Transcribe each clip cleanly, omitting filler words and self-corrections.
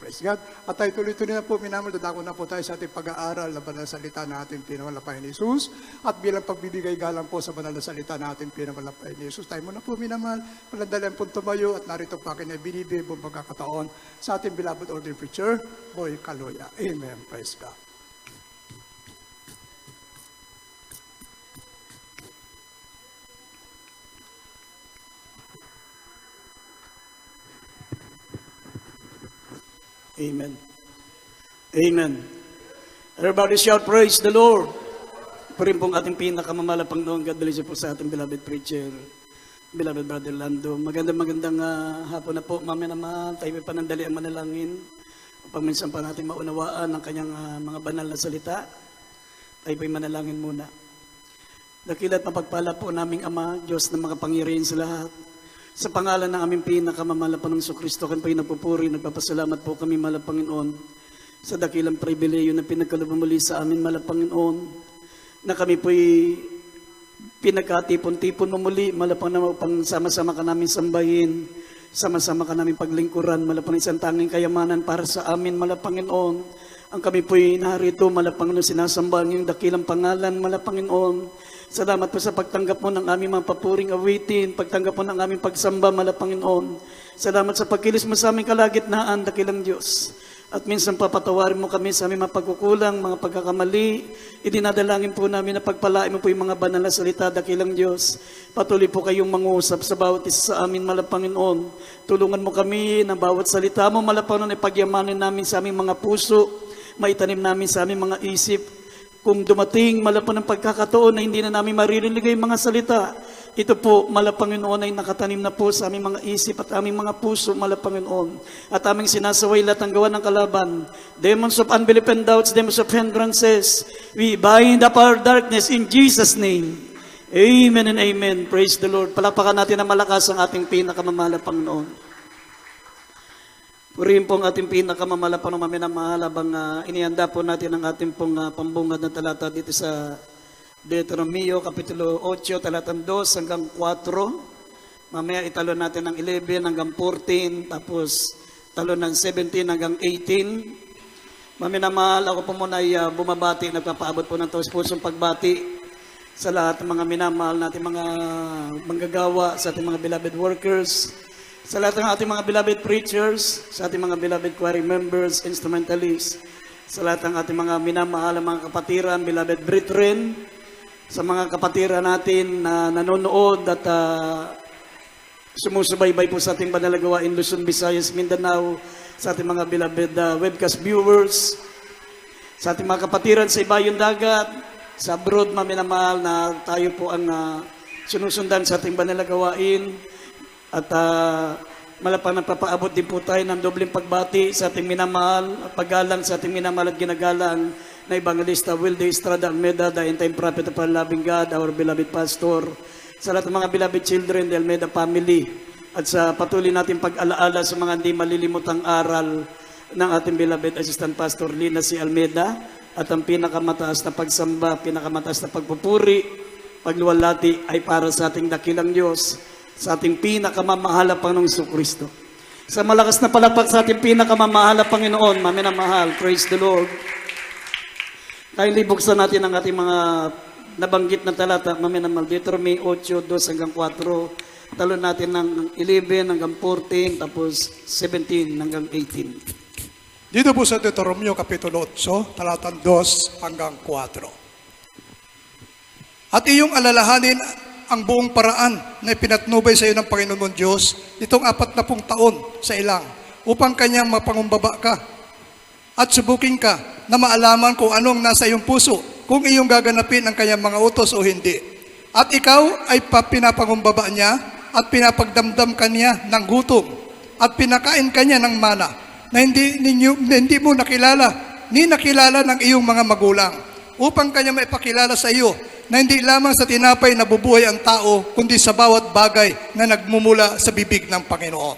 Praise God. At tayo tuloy-tuloy na po, minamahal, dadako na po tayo sa ating pag-aaral na banal na salita na ating pinamalapayan ni Jesus. At bilang pagbibigay galang po sa banal na salita na ating pinamalapayan ni Jesus, tayo muna po, minamahal, palandalian po tumayo at narito pa akin ay binibigay po pagkakataon sa ating beloved ordained preacher, Boy Caloya. Amen. Praise God. Amen. Amen. Everybody shout, praise the Lord. Po rin pong ating pinakamamala Panginoon. God bless you po sa ating beloved preacher, beloved Brother Lando. Magandang hapon na po. Mamaya naman, tayo may panandali ang manalangin. Upang minsan pa natin maunawaan ang kanyang mga banal na salita. Tayo po'y manalangin muna. Dakila't mapagpala po naming Ama, Diyos ng mga pangyarihan sa lahat. Sa pangalan ng aming pinakamamala Panginoong Kristo, kami po'y napupuri, nagpapasalamat po kami, mahal Panginoon, sa dakilang pribileyo na pinagkaloob muli sa amin, mahal Panginoon, na kami po'y pinagkatipon-tipon mo muli, mahal Panginoon, pang sama-sama ka namin sambahin, sama-sama ka namin paglingkuran, mahal Panginoon, isang tanging kayamanan para sa amin, mahal Panginoon. Ang kami po'y narito, mahal Panginoon, sinasamba ang iyong dakilang pangalan, mahal Panginoon. Salamat po sa pagtanggap mo ng aming mga papuring awitin, pagtanggap mo ng aming pagsamba, mahal Panginoon. Salamat sa pagkilos mo sa aming kalagitnaan, dakilang Diyos. At minsan papatawarin mo kami sa aming mga pagkukulang, mga pagkakamali. Idinadalangin po namin na pagpalain mo po yung mga banal na salita, dakilang Diyos. Patuloy po kayong mangusap sa bawat isa sa amin, mahal Panginoon. Tulungan mo kami ng bawat salita mo, mahal Panginoon, ipagyamanin namin sa aming mga puso, maitanim namin sa aming mga isip. Kung dumating malapan ng pagkakataon na hindi na namin maririnig ang mga salita, ito po, Panginoon, ay nakatanim na po sa aming mga isip at aming mga puso, Panginoon. At aming sinasaway lahat ang gawa ng kalaban. Demons of unbelief and doubts, demons of hindrances, we bind up our darkness in Jesus' name. Amen and amen. Praise the Lord. Palakpakan natin na malakas ang ating pinakamamahal Panginoon. Purihin pong ating pinakamamala pa naman minamahal habang inihanda po natin ang ating pong pambungad na talata dito sa Deuteronomio, Kapitulo 8, talatang 2 hanggang 4. Mamaya italo natin ng 11 hanggang 14, tapos talo ng 17 hanggang 18. Maminamahal, ako po muna ay bumabati, nagpapaabot po ng taos pusong pagbati sa lahat ng mga minamahal natin mga manggagawa, sa ating mga beloved workers, sa lahat ng ating mga beloved preachers, sa ating mga beloved choir members, instrumentalists, sa lahat ng ating mga minamahal, mga kapatiran, beloved brethren, sa mga kapatiran natin na nanonood at sumusubaybay po sa ating banal na gawain Luzon, Visayas, Mindanao, sa ating mga beloved webcast viewers, sa ating mga kapatiran sa ibayong dagat, sa abroad, maminamahal na tayo po ang sinusundan sa ating banal na gawain. At malapang nagpapaabot din po tayo ng dobleng pagbati sa ating minamahal, paggalang sa ating minamahal at ginagalang na Evangelista Wilde Estrada Almeda, the end-time prophet of our loving God, our beloved pastor, sa lahat ng mga beloved children, the Almeda family, at sa patuloy natin pag-alaala sa mga hindi malilimutang aral ng ating beloved assistant pastor Lina C. Almeda, at ang pinakamataas na pagsamba, pinakamataas na pagpupuri, pagluwalhati ay para sa ating dakilang Diyos, sa ating pinakamamahal Panginoong Kristo. Sa malakas na palakpak sa ating pinakamamahal Panginoon, maminamahal, praise the Lord. Kindly buksan natin ang ating mga nabanggit na talata, maminamahal. Deuteronomio 8, 2 hanggang 4. Talon natin ng 11 hanggang 14, tapos 17 hanggang 18. Dito po sa Deuteronomio Kapitulo 8, talatang 2 hanggang 4. At iyong alalahanin ang buong paraan na ipinatnubay sa iyo ng Panginoon mong Diyos itong 40 taon sa ilang upang kanyang mapangumbaba ka at subukin ka na maalaman kung anong nasa iyong puso, kung iyong gaganapin ang kanyang mga utos o hindi. At ikaw ay pinapangumbaba niya at pinapagdamdam kanya ng gutom at pinakain kanya ng mana na hindi mo nakilala ni nakilala ng iyong mga magulang, upang kanya maipakilala sa iyo na hindi lamang sa tinapay nabubuhay ang tao, kundi sa bawat bagay na nagmumula sa bibig ng Panginoon.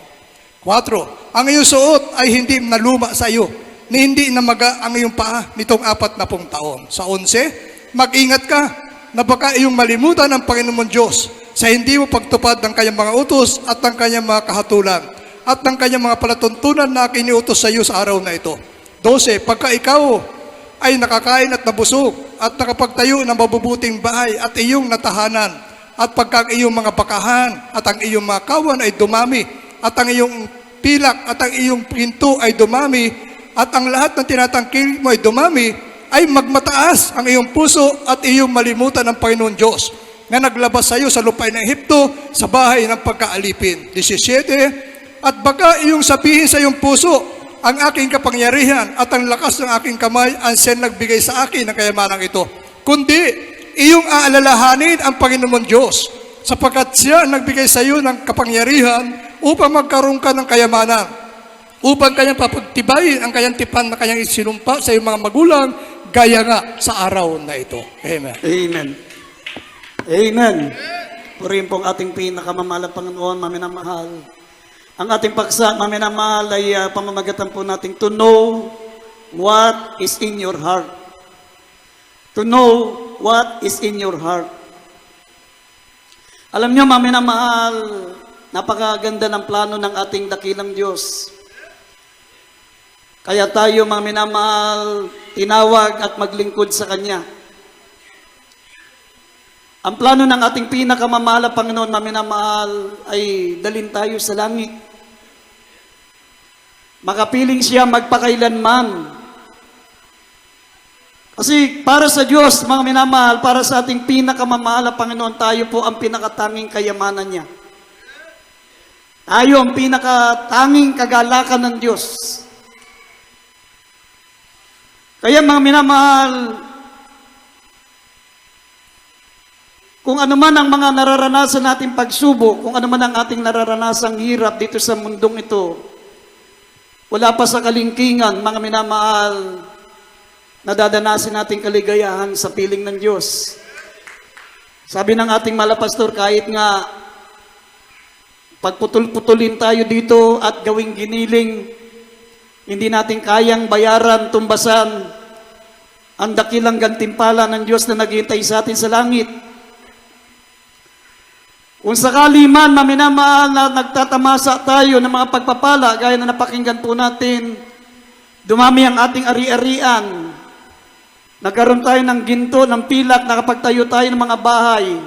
4. Ang iyong suot ay hindi naluma sa iyo, ni hindi namaga ang iyong paa nitong 40 taon. Sa 11, mag-ingat ka na baka iyong malimutan ang Panginoon mong Diyos sa hindi mo pagtupad ng kanyang mga utos at ng kanyang mga kahatulan, at ng kanyang mga palatuntunan na kiniutos sa iyo sa araw na ito. 12. Pagka ikaw ay nakakain at nabusog at nakapagtayo ng mabubuting bahay at iyong natahanan, at pagka ang iyong mga bakahan at ang iyong mga kawan ay dumami, at ang iyong pilak at ang iyong pinto ay dumami, at ang lahat ng tinatangkil mo ay dumami, ay magmataas ang iyong puso at iyong malimutan ng Panginoon Diyos na naglabas sa iyo sa lupain ng Ehipto, sa bahay ng pagkaalipin. 17. At baka iyong sabihin sa iyong puso, ang aking kapangyarihan at ang lakas ng aking kamay ang siyang nagbigay sa akin ng kayamanang ito. Kundi, iyong aalalahanin ang Panginoon Diyos, sapagkat siya ang nagbigay sa iyo ng kapangyarihan upang magkaroon ka ng kayamanan, upang kanyang papagtibayin ang kanyang tipan na kanyang isinumpa sa iyong mga magulang, gaya nga sa araw na ito. Amen. Amen. Amen. Purihin pong ating pinakamamahalang Panginoon, maminamahal. Ang ating paksa, maminamahal, ay pamamagatan po natin to know what is in your heart. To know what is in your heart. Alam niyo, maminamahal, napakaganda ng plano ng ating dakilang Diyos. Kaya tayo, maminamahal, tinawag at maglingkod sa Kanya. Ang plano ng ating pinakamamahal na Panginoon, maminamahal, ay dalhin tayo sa langit. Makapiling siya magpakailanman. Kasi para sa Diyos, mga minamahal, para sa ating pinakamamahal na Panginoon, tayo po ang pinakatanging kayamanan niya. Tayo ang pinakatanging kagalakan ng Diyos. Kaya mga minamahal, kung ano man ang mga nararanasan nating pagsubok, kung ano man ang ating nararanasang hirap dito sa mundong ito, wala pa sa kalingkingan, mga minamahal, nadadanasin nating kaligayahan sa piling ng Diyos. Sabi ng ating malapastor, kahit nga pagputol-putulin tayo dito at gawing giniling, hindi natin kayang bayaran, tumbasan ang dakilang gantimpala ng Diyos na naghihintay sa atin sa langit. Kung sakali man, maminamahal, na nagtatamasa tayo ng mga pagpapala, gaya na napakinggan po natin, dumami ang ating ari-arian, nagkaroon tayo ng ginto, ng pilak, nakapagtayo tayo ng mga bahay,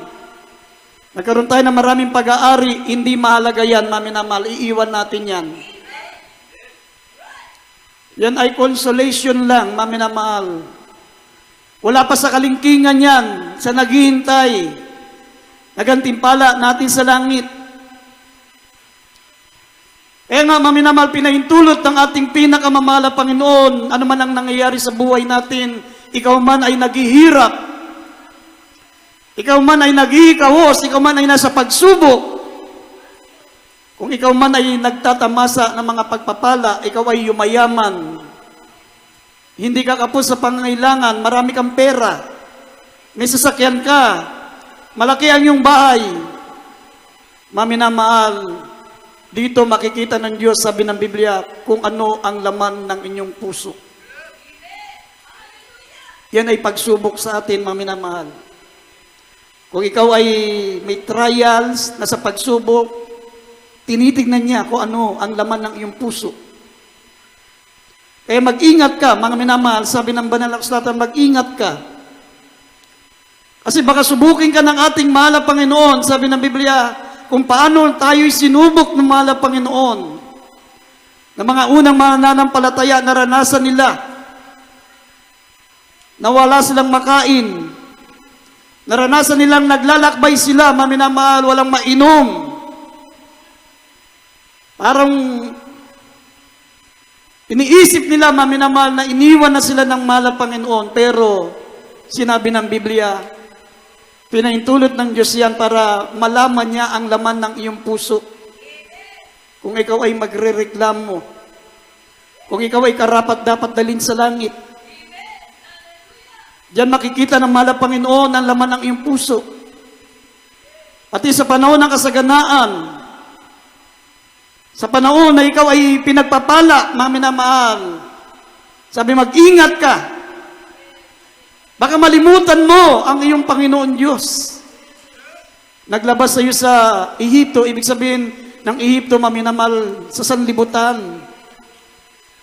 nagkaroon tayo ng maraming pag-aari, hindi mahalaga yan, maminamahal, iiwan natin yan. Yan ay consolation lang, maminamahal. Wala pa sa kalingkingan yan, sa naghihintay, nagantimpala natin sa langit. Kaya nga, maminamahal, pinahintulot ng ating pinakamamahal na Panginoon, ano man ang nangyayari sa buhay natin, ikaw man ay naghihirap, ikaw man ay naghihikahos, ikaw man ay nasa pagsubok, kung ikaw man ay nagtatamasa ng mga pagpapala, ikaw ay yumayaman, hindi ka kapos sa pangangailangan, marami kang pera, may sasakyan ka, malaki ang iyong bahay, maminamahal, dito makikita ng Diyos, sabi ng Biblia, kung ano ang laman ng inyong puso. Yan ay pagsubok sa atin, maminamahal. Kung ikaw ay may trials, nasa pagsubok, tinitignan niya kung ano ang laman ng iyong puso. Kaya mag-ingat ka, mga minamahal, sabi ng Banal na Kasulatan, mag-ingat ka. Kasi baka subukin ka ng ating mahal na Panginoon, sabi ng Biblia, kung paano tayo'y sinubok ng mahal na Panginoon. Na mga unang mananampalataya, naranasan nila, nawala silang makain, naranasan nilang naglalakbay sila, maminamahal, walang mainom. Parang iniisip nila, maminamahal, na iniwan na sila ng mahal na Panginoon, pero sinabi ng Biblia, pinahintulot ng Diyos yan para malaman niya ang laman ng iyong puso. Kung ikaw ay magrereklamo, kung ikaw ay karapat-dapat dalhin sa langit, diyan makikita ng mahal na Panginoon ang laman ng iyong puso. Pati sa panahon ng kasaganaan, sa panahon na ikaw ay pinagpapala, mga minamahal, sabi, mag-ingat ka. Baka malimutan mo ang iyong Panginoon Diyos. Naglabas sa iyo sa Ehipto, ibig sabihin, ng Ehipto, maminamal, sa sanlibutan.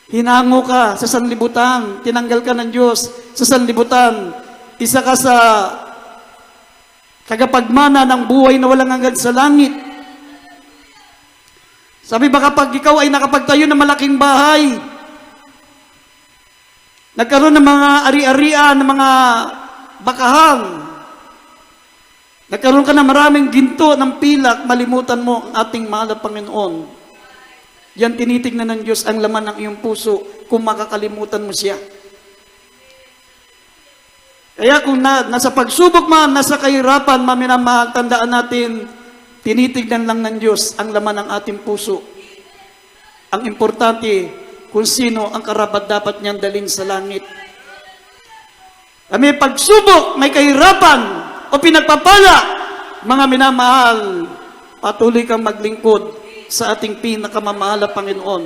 Hinango ka sa sanlibutan, tinanggal ka ng Diyos sa sanlibutan. Isa ka sa tagapagmana ng buhay na walang hanggan sa langit. Sabi ba kapag ikaw ay nakapagtayo ng malaking bahay, nagkaroon ng mga ari-arian, ng mga bakahan, nagkaroon ka ng maraming ginto ng pilak, malimutan mo ang ating mahal na Panginoon. Yan tinitignan ng Diyos ang laman ng iyong puso kung makakalimutan mo siya. Kaya kung nasa pagsubok man, nasa kahirapan, maminamahal, tandaan natin, tinitignan lang ng Diyos ang laman ng ating puso. Ang importante, kung sino ang karapat-dapat niyang dalhin sa langit. May pagsubok, may kahirapan, o pinagpapala, mga minamahal, patuloy kang maglingkod sa ating pinakamamahal na Panginoon.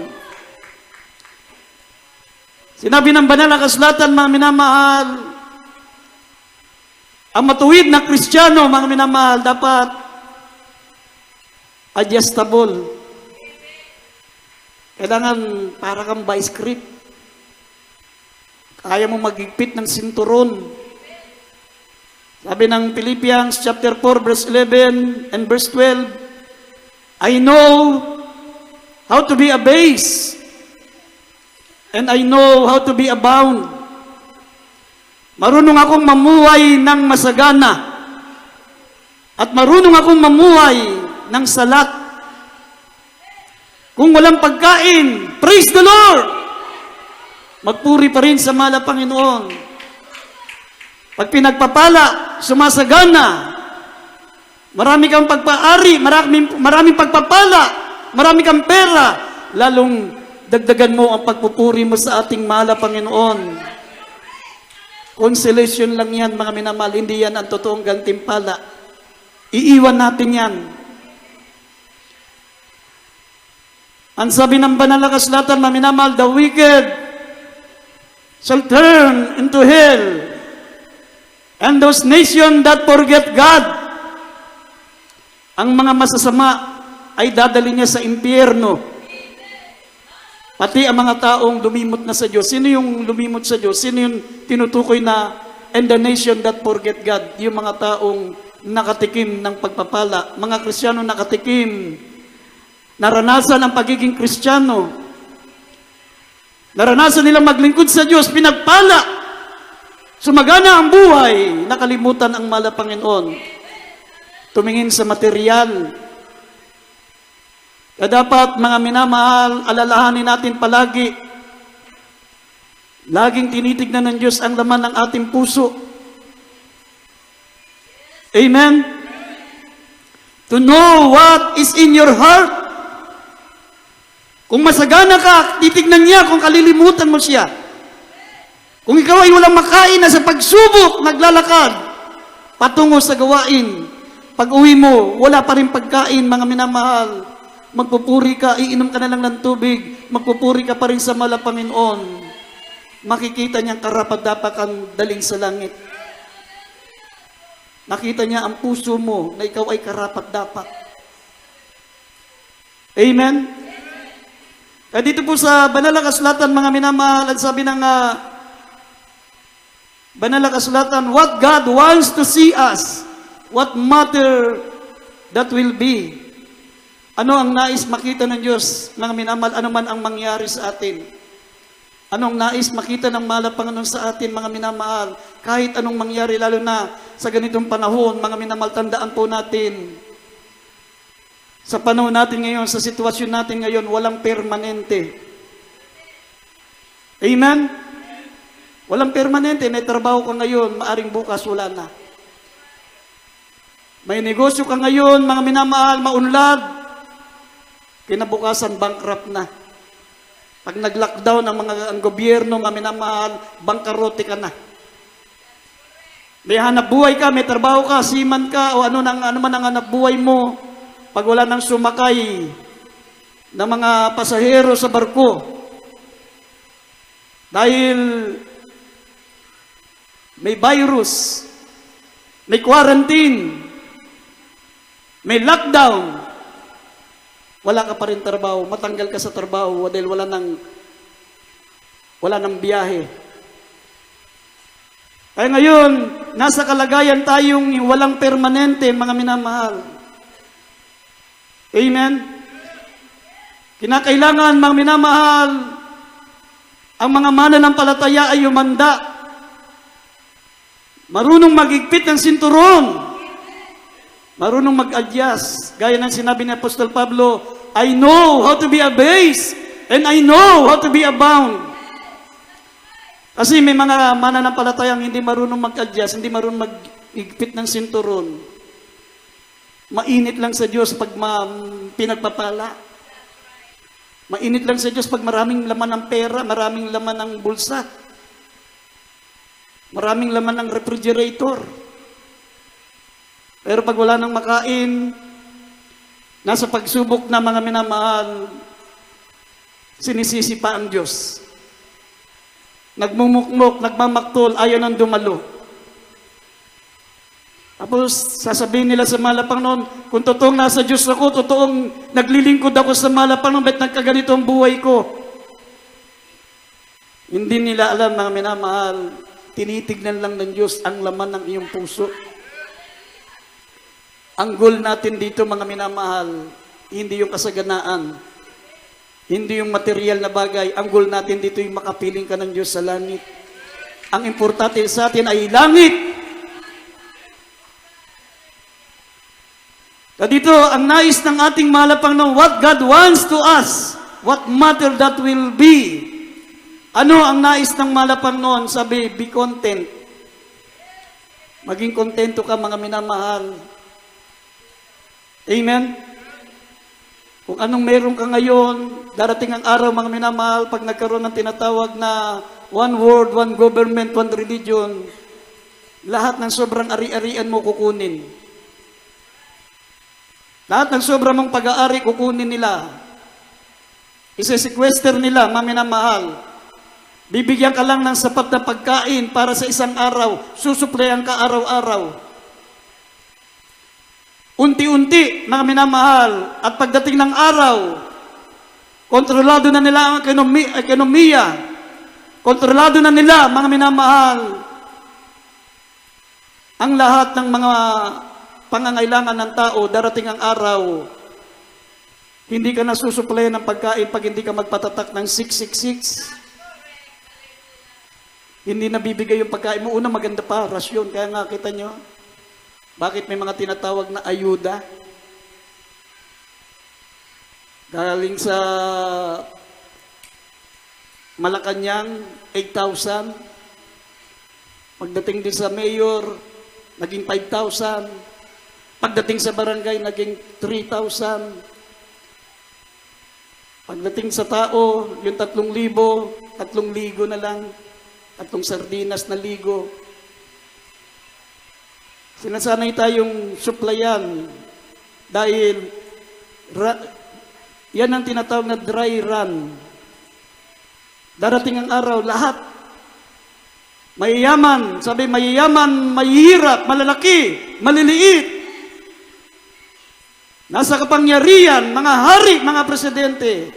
Sinabi ng banal na kasulatan, mga minamahal, ang matuwid na Kristiyano, mga minamahal, dapat adjustable. Kailangan para kang vice grip. Kaya mo magigpit ng sinturon. Sabi ng Philippians chapter 4 verse 11 and verse 12, I know how to be abased, and I know how to be abound. Marunong akong mamuhay ng masagana, at marunong akong mamuhay ng salat. Kung walang pagkain, praise the Lord! Magpuri pa rin sa mahal na Panginoon. Pag pinagpapala, sumasagana, marami kang pagpaari, maraming pagpapala, marami kang pera, lalong dagdagan mo ang pagpupuri mo sa ating mahal na Panginoon. Consolation lang yan, mga minamahal, hindi yan ang totoong gantimpala. Iiwan natin yan. Ang sabi ng banal na kasulatan, mga minamahal, the wicked shall turn into hell, and those nations that forget God, ang mga masasama ay dadali niya sa impyerno. Pati ang mga taong lumimot na sa Diyos. Sino yung lumimot sa Diyos? Sino yung tinutukoy na and the nation that forget God? Yung mga taong nakatikim ng pagpapala. Mga Kristiyano nakatikim. Naranasan ang pagiging Kristiyano. Naranasan nilang maglingkod sa Diyos. Pinagpala. Sumagana ang buhay. Nakalimutan ang mahal na Panginoon. Tumingin sa material. Kaya dapat, mga minamahal, alalahanin natin palagi. Laging tinitignan ng Diyos ang laman ng ating puso. Amen? To know what is in your heart. Kung masagana ka, titignan niya kung kalilimutan mo siya. Kung ikaw ay walang makain na sa pagsubok, naglalakad, patungo sa gawain, pag uwi mo, wala pa rin pagkain, mga minamahal, magpupuri ka, iinom ka na lang ng tubig, magpupuri ka pa rin sa mahal na Panginoon. Makikita niyang karapat-dapat kang daling sa langit. Nakita niya ang puso mo na ikaw ay karapat-dapat. Amen? Kaya dito po sa banal na kasulatan, mga minamahal, at sabi ng banal na kasulatan, what God wants to see us, what matter that will be. Ano ang nais makita ng Diyos, mga minamahal, ano man ang mangyari sa atin. Anong nais makita ng mahal na Panginoon sa atin, mga minamahal, kahit anong mangyari, lalo na sa ganitong panahon, mga minamahal, tandaan po natin, sa panahon natin ngayon, sa sitwasyon natin ngayon, walang permanente. Amen? Walang permanente. May trabaho ka ngayon, maaring bukas wala na. May negosyo ka ngayon, mga minamahal, maunlad, kinabukasan, bankrupt na. Pag nag-lockdown ang gobyerno, mga minamahal, bangkarote ka na. May hanap buhay ka, may trabaho ka, siman ka, o ano man ang hanap buhay mo, pag wala nang sumakay ng mga pasahero sa barko, dahil may virus, may quarantine, may lockdown, wala ka pa rin trabaho, matanggal ka sa trabaho dahil wala nang biyahe. Kaya ngayon, nasa kalagayan tayong walang permanente, mga minamahal. Amen? Kinakailangan, mga minamahal, ang mga mananampalataya ay umanda. Marunong magigpit ng sinturon. Marunong mag-adjust. Gaya ng sinabi ni Apostol Pablo, I know how to be abased and I know how to be abound. Kasi may mga mananampalatayang hindi marunong mag-adjust, hindi marunong mag-igpit ng sinturon. Mainit lang sa Diyos pag pinagpapala. Mainit lang sa Diyos pag maraming laman ng pera, maraming laman ng bulsa, maraming laman ng refrigerator. Pero pag wala nang makain, nasa pagsubok na, mga minamahal, sinisisi pa ang Diyos. Nagmumukmok, nagmamaktol, ayaw nang dumalo. Tapos sasabihin nila sa malapang noon, kung totoong nasa Diyos ako, totoong naglilingkod ako sa malapang noon, ba't nagkaganito ang buhay ko? Hindi nila alam, mga minamahal, tinitignan lang ng Diyos ang laman ng iyong puso. Ang goal natin dito, mga minamahal, hindi yung kasaganaan, hindi yung material na bagay. Ang goal natin dito yung makapiling ka ng Diyos sa langit. Ang importante sa atin ay langit. Dito, ang nais ng ating malapang ng what God wants to us, what matter that will be. Ano ang nais ng malapang noon? Sabi, be content. Maging kontento ka, mga minamahal. Amen? Kung anong meron ka ngayon, darating ang araw, mga minamahal, pag nagkaroon ng tinatawag na one world, one government, one religion, lahat ng sobrang ari-arian mo kukunin. Lahat ng sobrang mong pag-aari kukunin nila. Isa-sequester nila, mga minamahal. Bibigyan ka lang ng sapat na pagkain para sa isang araw. Susuplayan ka araw-araw. Unti-unti, mga minamahal. At pagdating ng araw, kontrolado na nila ang ekonomiya. Kontrolado na nila, mga minamahal, ang lahat ng mga pangangailangan ng tao. Darating ang araw, hindi ka nasusuplayan ng pagkain pag hindi ka magpatatak ng 666. Hindi nabibigay yung pagkain mo. Una, maganda pa, rasyon. Kaya nga, kita nyo, bakit may mga tinatawag na ayuda? Galing sa Malacanang, 8,000. Pagdating din sa mayor, naging 5,000. Pagdating sa barangay, naging 3,000. Pagdating sa tao, yung 3,000, 3,000 na lang. 3 sardinas na ligo. Sinasanay tayong suplayan dahil yan ang tinatawag na dry run. Darating ang araw, lahat mayayaman, sabi mayayaman, mahihirap, malalaki, maliliit, nasa kapangyarihan, mga hari, mga presidente,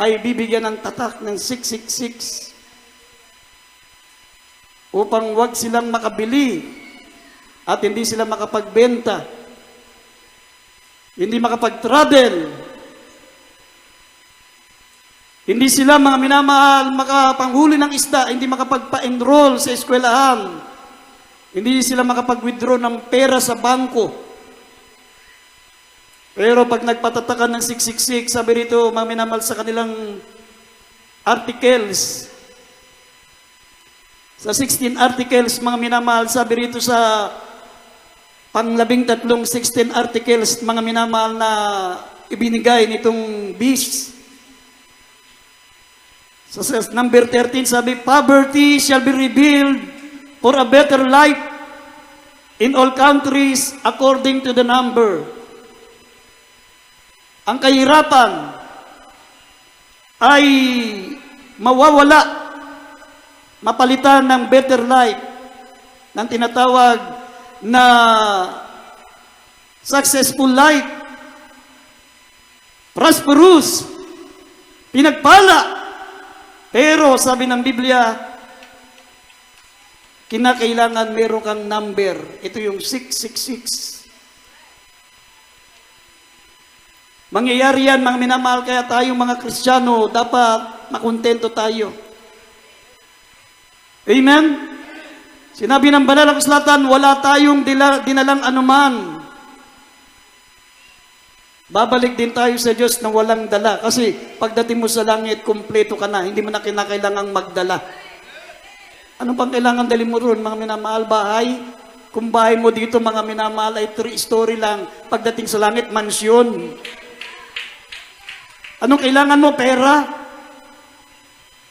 ay bibigyan ng tatak ng 666 upang wag silang makabili at hindi sila makapagbenta, hindi makapag-travel, hindi sila, mga minamahal, makapanghuli ng isda, hindi makapagpa-enroll sa eskwelahan, hindi sila makapag-withdraw ng pera sa bangko. Pero pag nagpatatakan ng 666, sabi rito, mga minamahal, sa kanilang articles, sa 16 articles, mga minamahal, sabi rito sa pang-13 16 articles, mga minamahal, na ibinigay nitong beast. Sa number 13, sabi, poverty shall be revealed for a better life in all countries according to the number. Ang kahirapan ay mawawala, mapalitan ng better life, ng tinatawag na successful life. prosperous, pinagpala. Pero sabi ng Biblia, kinakailangan meron kang number. Ito yung 666. Mangyayari yan, mga minamahal, kaya tayong mga Kristiyano, dapat makontento tayo. Amen? Sinabi ng banal na kasulatan, wala tayong dinalang anuman. Babalik din tayo sa Diyos na walang dala. Kasi pagdating mo sa langit, kumpleto ka na. Hindi mo na kinakailangang magdala. Ano pang kailangan dali mo ron, mga minamahal? Bahay? Kung bahay mo dito, mga minamahal, ay 3-story lang. Pagdating sa langit, mansyon. Anong kailangan mo? Pera.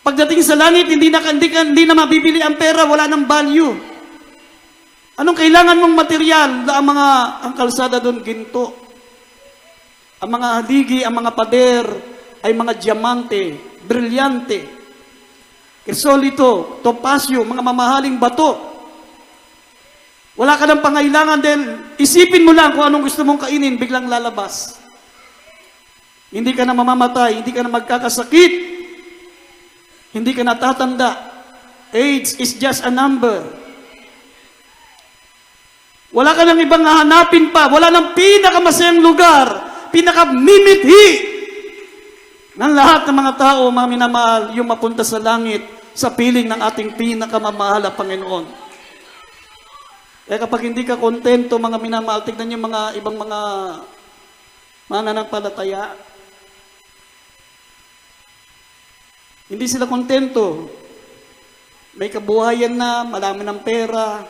Pagdating sa langit, hindi na mabibili ang pera, wala ng value. Anong kailangan mong material? Ang kalsada doon, ginto. Ang mga haligi, ang mga pader, ay mga diamante, brilyante, krisolito, topasyo, mga mamahaling bato. Wala ka ng pangailangan dahil isipin mo lang kung anong gusto mong kainin, biglang lalabas. Hindi ka na mamamatay, hindi ka na magkakasakit, hindi ka natatanda. Age is just a number. Wala ka ng ibang hahanapin pa, wala ng pinakamasayang lugar, pinakamimithi ng lahat ng mga tao, mga minamahal, yung mapunta sa langit, sa piling ng ating pinakamamahal na Panginoon. Kaya kapag hindi ka kontento, mga minamahal, tignan yung mga ibang mga mananampalataya. Hindi sila kontento. May kabuhayan na, marami ng pera,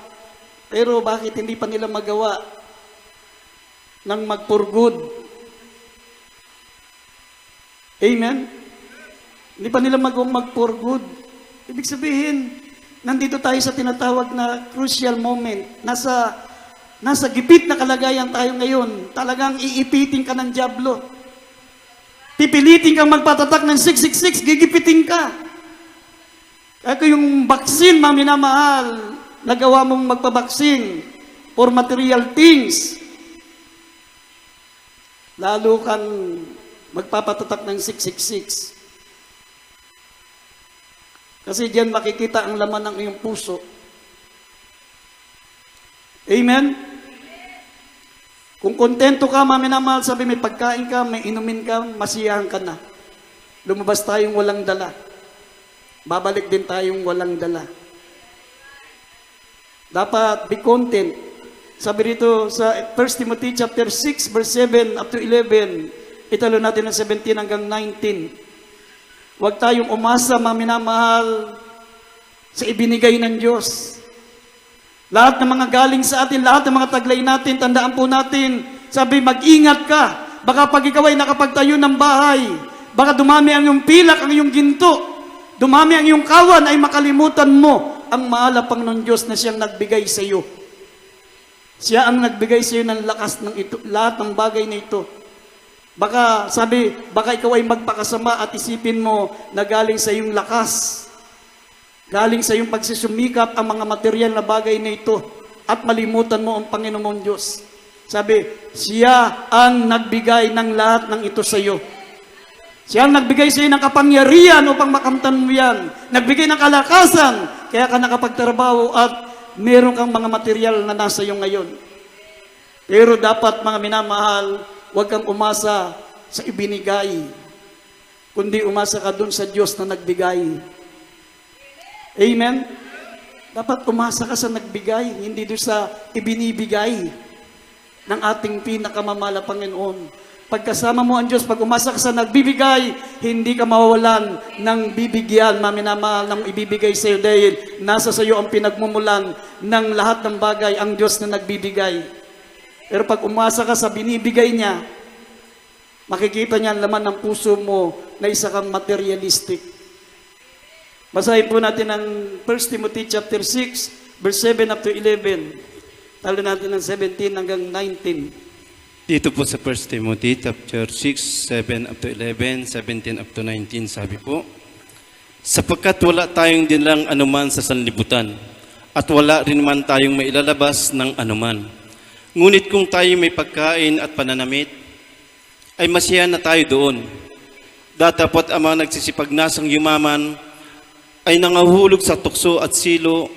pero bakit hindi pa nila magawa ng mag-for good? Amen? Hindi pa nila mag-for good. Ibig sabihin, nandito tayo sa tinatawag na crucial moment. Nasa gipit na kalagayan tayo ngayon. Talagang iipitin ka ng dyablo. Pipilitin kang magpatatak ng 666, gigipitin ka. Kaya yung vaccine, mga minamahal, nagawa mong magpabaksin for material things, lalo kang magpapatatak ng 666. Kasi diyan makikita ang laman ng iyong puso. Amen? Kung kontento ka, mga minamahal, sabi may pagkain ka, may inumin ka, masiyahan ka na. Lumabas tayong walang dala. Babalik din tayong walang dala. Dapat be content. Sabi rito sa 1 Timothy chapter 6, verse 7 up to 11, italo natin ng 17 hanggang 19. Huwag tayong umasa, mga minamahal, sa ibinigay ng Diyos. Lahat ng mga galing sa atin, lahat ng mga taglay natin, tandaan po natin, sabi, mag-ingat ka. Baka pag ikaw ay nakapagtayo ng bahay, baka dumami ang iyong pilak, ang iyong ginto, dumami ang iyong kawan, ay makalimutan mo ang mahal na Panginoon Diyos na siyang nagbigay sa iyo. Siya ang nagbigay sa iyo ng lakas ng ito, lahat ng bagay na ito. Baka, sabi, baka ikaw ay magpakasama at isipin mo na galing sa iyong lakas, galing sa iyong pagsusumikap ang mga material na bagay na ito at malimutan mo ang Panginoon Diyos. Sabi, siya ang nagbigay ng lahat ng ito sa iyo. Siya ang nagbigay sa iyo ng kapangyarihan upang makamtan mo yan. Nagbigay ng kalakasan, kaya ka nakapagtrabaho at meron kang mga material na nasa iyo ngayon. Pero dapat, mga minamahal, huwag kang umasa sa ibinigay, kundi umasa ka dun sa Diyos na nagbigay. Amen? Dapat umasa ka sa nagbigay, hindi doon sa ibinibigay ng ating pinakamamahal na Panginoon. Pagkasama mo ang Diyos, pag umasa ka sa nagbibigay, hindi ka mawawalan ng bibigyan, maminamahal ng ibibigay sa iyo dahil nasa sa iyo ang pinagmumulan ng lahat ng bagay, ang Diyos na nagbibigay. Pero pag umasa ka sa binibigay niya, makikita niya ang laman ng puso mo na isa kang materialistic. Basahin po natin ang 1 Timothy chapter 6, verse 7 up to 11. Talo natin ng 17 hanggang 19. Dito po sa 1 Timothy chapter 6, 7 up to 11, 17 up to 19, sabi po, sapagkat wala tayong dinlang anuman sa sanlibutan, at wala rin man tayong mailalabas ng anuman. Ngunit kung tayo may pagkain at pananamit, ay masiyahan na tayo doon. Datapot ang mga nagsisipagnasang yumaman ay nangahulog sa tukso at silo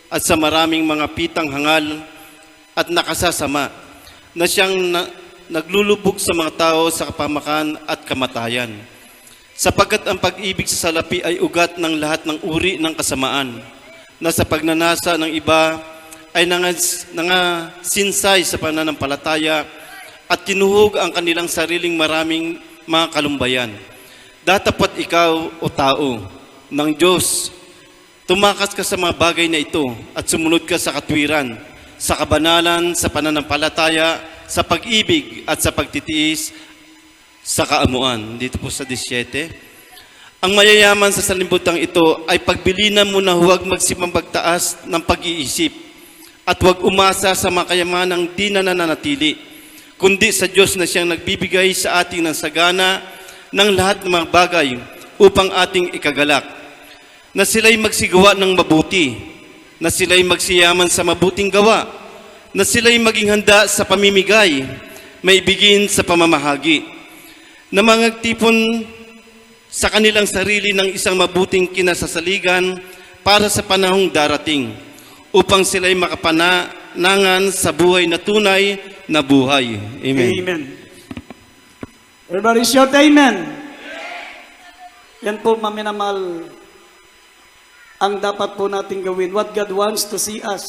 at sa maraming mga pitang hangal at nakasasama na siyang naglulubog sa mga tao sa kapamakan at kamatayan. Sapagkat ang pag-ibig sa salapi ay ugat ng lahat ng uri ng kasamaan, na sa pagnanasa ng iba ay nangasinsay sa pananampalataya at tinuhog ang kanilang sariling maraming mga kalumbayan. Datapat ikaw o tao ng Diyos, tumakas ka sa mga bagay na ito at sumunod ka sa katwiran, sa kabanalan, sa pananampalataya, sa pag-ibig at sa pagtitiis, sa kaamuan. Dito po sa 17. Ang mayayaman sa sanlibutan ito ay pagbilinan mo na huwag magsipagtaas ng pag-iisip at huwag umasa sa mga kayamanang di na nananatili, kundi sa Diyos na siyang nagbibigay sa ating ng sagana ng lahat ng mga bagay upang ating ikagalak. Na sila'y magsigawa ng mabuti, na sila'y magsiyaman sa mabuting gawa, na sila'y maging handa sa pamimigay, maibigin sa pamamahagi, na magtipon sa kanilang sarili ng isang mabuting kinasasaligan para sa panahong darating, upang sila'y makapanangan sa buhay na tunay na buhay. Amen. Amen. Everybody shout amen. Yan po, maminamal, ang dapat po natin gawin. What God wants to see us.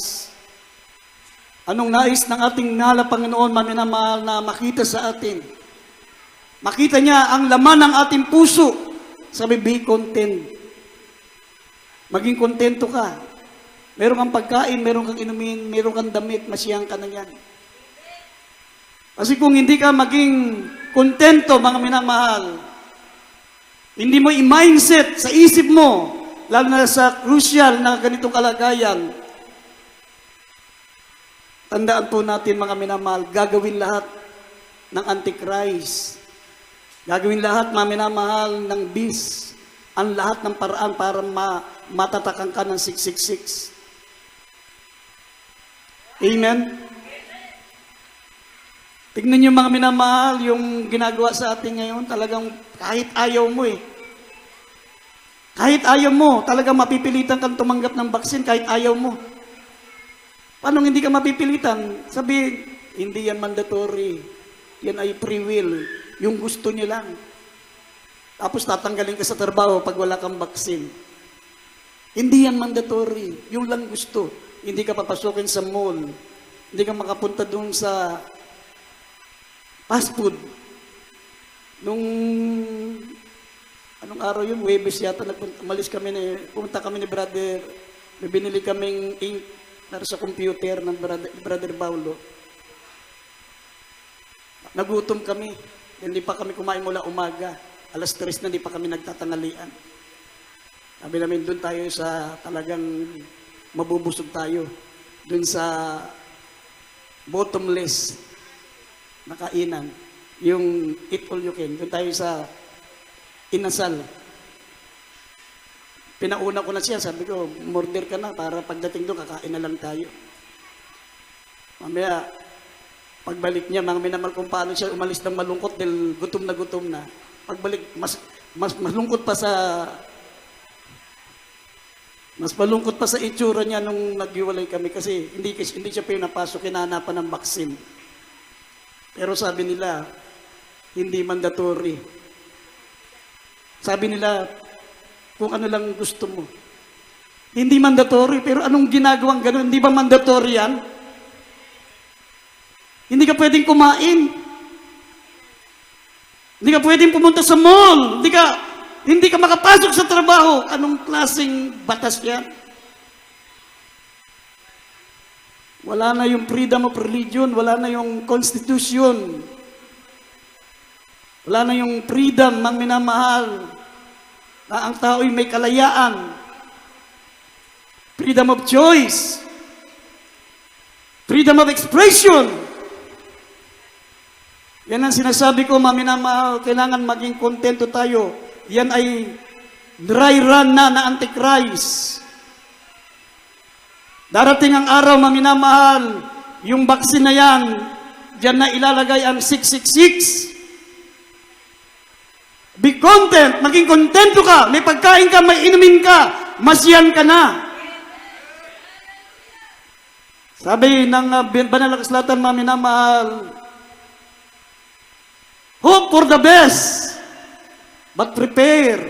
Anong nais ng ating mahal na Panginoon, maminamahal, na makita sa atin? Makita niya ang laman ng ating puso. Sabi, be content. Maging kontento ka. Meron kang pagkain, meron kang inumin, meron kang damit, masiyang ka na yan. Kasi kung hindi ka maging kontento, mga minamahal, hindi mo i-mindset sa isip mo, lalo na sa crucial na ganitong kalagayan, tandaan po natin, mga minamahal, gagawin lahat ng Antichrist. Gagawin lahat, mga minamahal, ng bis. Ang lahat ng paraan para matatakan ka ng 666. Amen? Tignan niyo, mga minamahal, yung ginagawa sa atin ngayon, talagang kahit ayaw mo eh. Kahit ayaw mo, talagang mapipilitan kang tumanggap ng baksin kahit ayaw mo. Paano hindi ka mapipilitan? Sabi, hindi yan mandatory. Yan ay free will. Yung gusto niyo lang. Tapos tatanggalin ka sa trabaho pag wala kang baksin. Hindi yan mandatory. Yung lang gusto. Hindi ka papasukin sa mall. Hindi ka makapunta doon sa fast food. Nung anong araw yun? Webes yata. Pumunta kami ni brother. May binili kaming ink para sa computer ng brother Paulo. Nagutom kami. Hindi pa kami kumain mula umaga. 3:00 na, hindi pa kami nagtatangalian. Sabi namin, doon tayo sa talagang mabubusog tayo. Doon sa bottomless na kainan. Yung eat all you can. Doon tayo sa inasal. Pinauna ko na siya. Sabi ko, murder ka na para pagdating doon, kakain na lang tayo. Mamaya, pagbalik niya, mga minamal kung paano siya umalis ng malungkot dahil gutom na. Pagbalik, mas malungkot pa sa itsura niya nung naghiwalay kami kasi hindi siya pinapasok, hinahanapan ng baksin. Pero sabi nila, hindi mandatory. Sabi nila, kung ano lang gusto mo. Hindi mandatory, pero anong ginagawang gano'n? Hindi ba mandatory yan? Hindi ka pwedeng kumain. Hindi ka pwedeng pumunta sa mall. Hindi ka makapasok sa trabaho. Anong klaseng batas yan? Wala na yung freedom of religion. Wala na yung constitution. Wala na yung freedom ng minamahal. Na ang tao'y may kalayaan. Freedom of choice. Freedom of expression. Yan ang sinasabi ko, maminamahal, kailangan maging kontento tayo. Yan ay dry run na Antichrist. Darating ang araw, maminamahal, yung baksin na yan, dyan na ilalagay ang 666. Be content, maging kontento ka, may pagkain ka, may inumin ka, masyan ka na. Sabi ng banal na kasulatan, mga minamahal, hope for the best, but prepare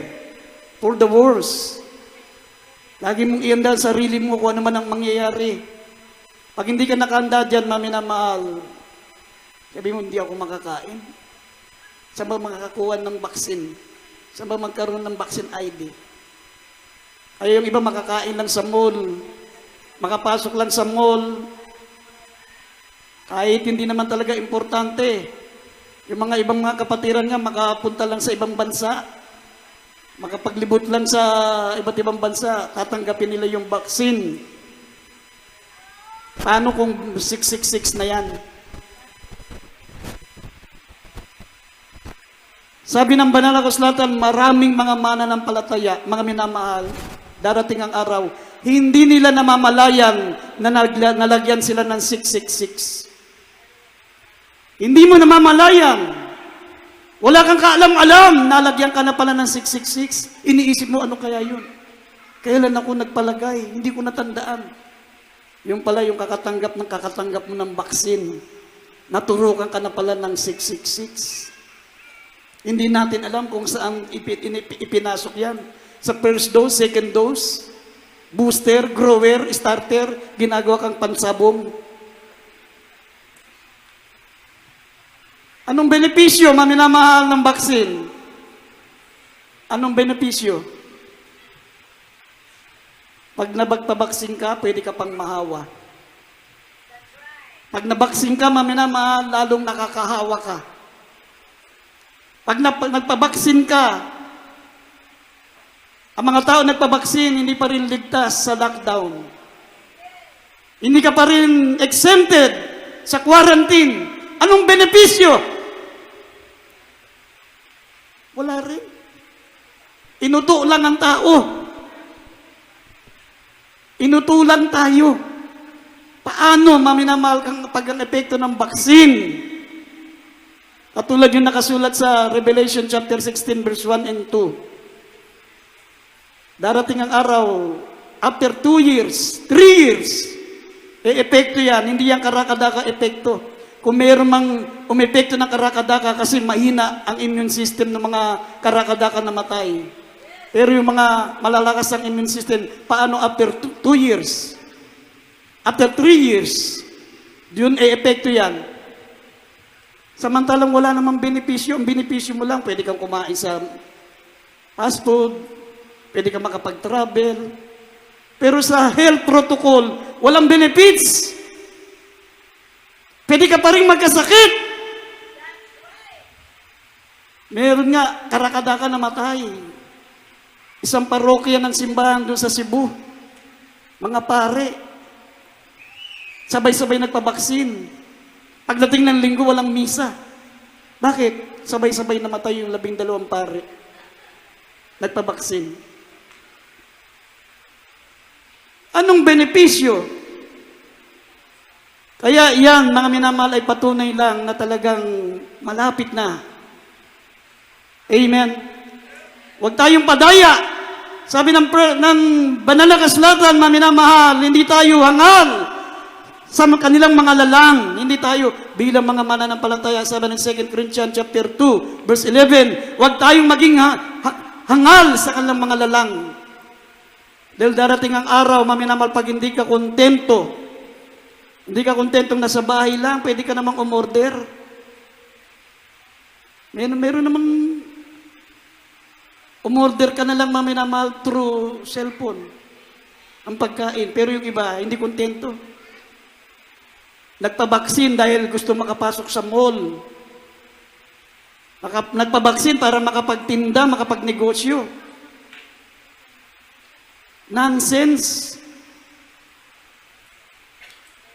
for the worst. Lagi mong iandal sarili mo kung ano man ang mangyayari. Pag hindi ka nakahanda dyan, mga minamahal, sabi mo, hindi ako makakain. Saan ba makakakuha ng baksin? Saan ba magkaroon ng vaccine ID? Ay yung iba makakain lang sa mall, makapasok lang sa mall, kahit hindi naman talaga importante. Yung mga ibang mga kapatiran nga, makapunta lang sa ibang bansa, makapaglibot lang sa iba't ibang bansa, tatanggapin nila yung vaccine. Paano kung 666 na yan? Sabi ng banal na kasulatan, maraming mga mananampalataya, mga minamahal, darating ang araw, hindi nila namamalayan na nalagyan sila ng 666. Hindi mo namamalayan. Wala kang kaalam-alam, nalagyan ka na pala ng 666. Iniisip mo, ano kaya yun? Kailan ako nagpalagay? Hindi ko natandaan. Yung pala, yung kakatanggap mo ng baksin. Naturukan ka na pala ng 666. Hindi natin alam kung saan ipinasok yan. Sa first dose, second dose, booster, grower, starter, ginagawa kang pansabong. Anong benepisyo, maminamahal ng baksin? Anong benepisyo? Pag nabagpabaksin ka, pwede ka pang mahawa. Pag nabaksin ka, maminamahal, lalong nakakahawa ka. Pag nagpabaksin ka, ang mga tao nagpabaksin, hindi pa rin ligtas sa lockdown. Hindi ka pa rin exempted sa quarantine. Anong benepisyo? Wala rin. Inuto lang ang tao. Inuto lang tayo. Paano maminamahal kang pag ang epekto ng baksin? Katulad yung nakasulat sa Revelation chapter 16 verse 1 and 2. Darating ang araw, after 2 years, 3 years, epekto yan, hindi yan karakadaka epekto. Kung mayroon mang umepekto ng karakadaka kasi mahina ang immune system ng mga karakadaka na matay. Pero yung mga malalakas ang immune system, paano after 2 years? After 3 years, yun epekto yan. Samantalang wala namang benepisyo. Ang benepisyo mo lang, pwede kang kumain sa fast food, pwede kang makapag-travel. Pero sa health protocol, walang benefits. Pwede ka pa rin magkasakit. Meron nga, karakadaka na matay. Isang parokya ng simbahan doon sa Cebu. Mga pare, sabay-sabay nagpabaksin. Pagdating ng linggo, walang misa. Bakit? Sabay-sabay namatay yung 12 pare. Nagpabaksin. Anong benepisyo? Kaya yan, mga minamahal, ay patunay lang na talagang malapit na. Amen. Huwag tayong padaya. Sabi ng banal na kasulatan, mga minamahal, hindi tayo hangal sa kanilang mga lalang. Hindi tayo bilang mga mananampalataya. Sabi ng 2 Corinthians chapter 2 verse 11, huwag tayong maging hangal sa kanilang mga lalang. Dahil darating ang araw, maminamal, pag hindi ka kontento, hindi ka kontentong nasa bahay lang, pwede ka namang umorder. Meron namang umorder ka na lang, maminamal, through cellphone ang pagkain. Pero yung iba, hindi kontento. Nagpabaksin dahil gusto makapasok sa mall. Nagpabaksin para makapagtinda, makapagnegosyo. Nonsense.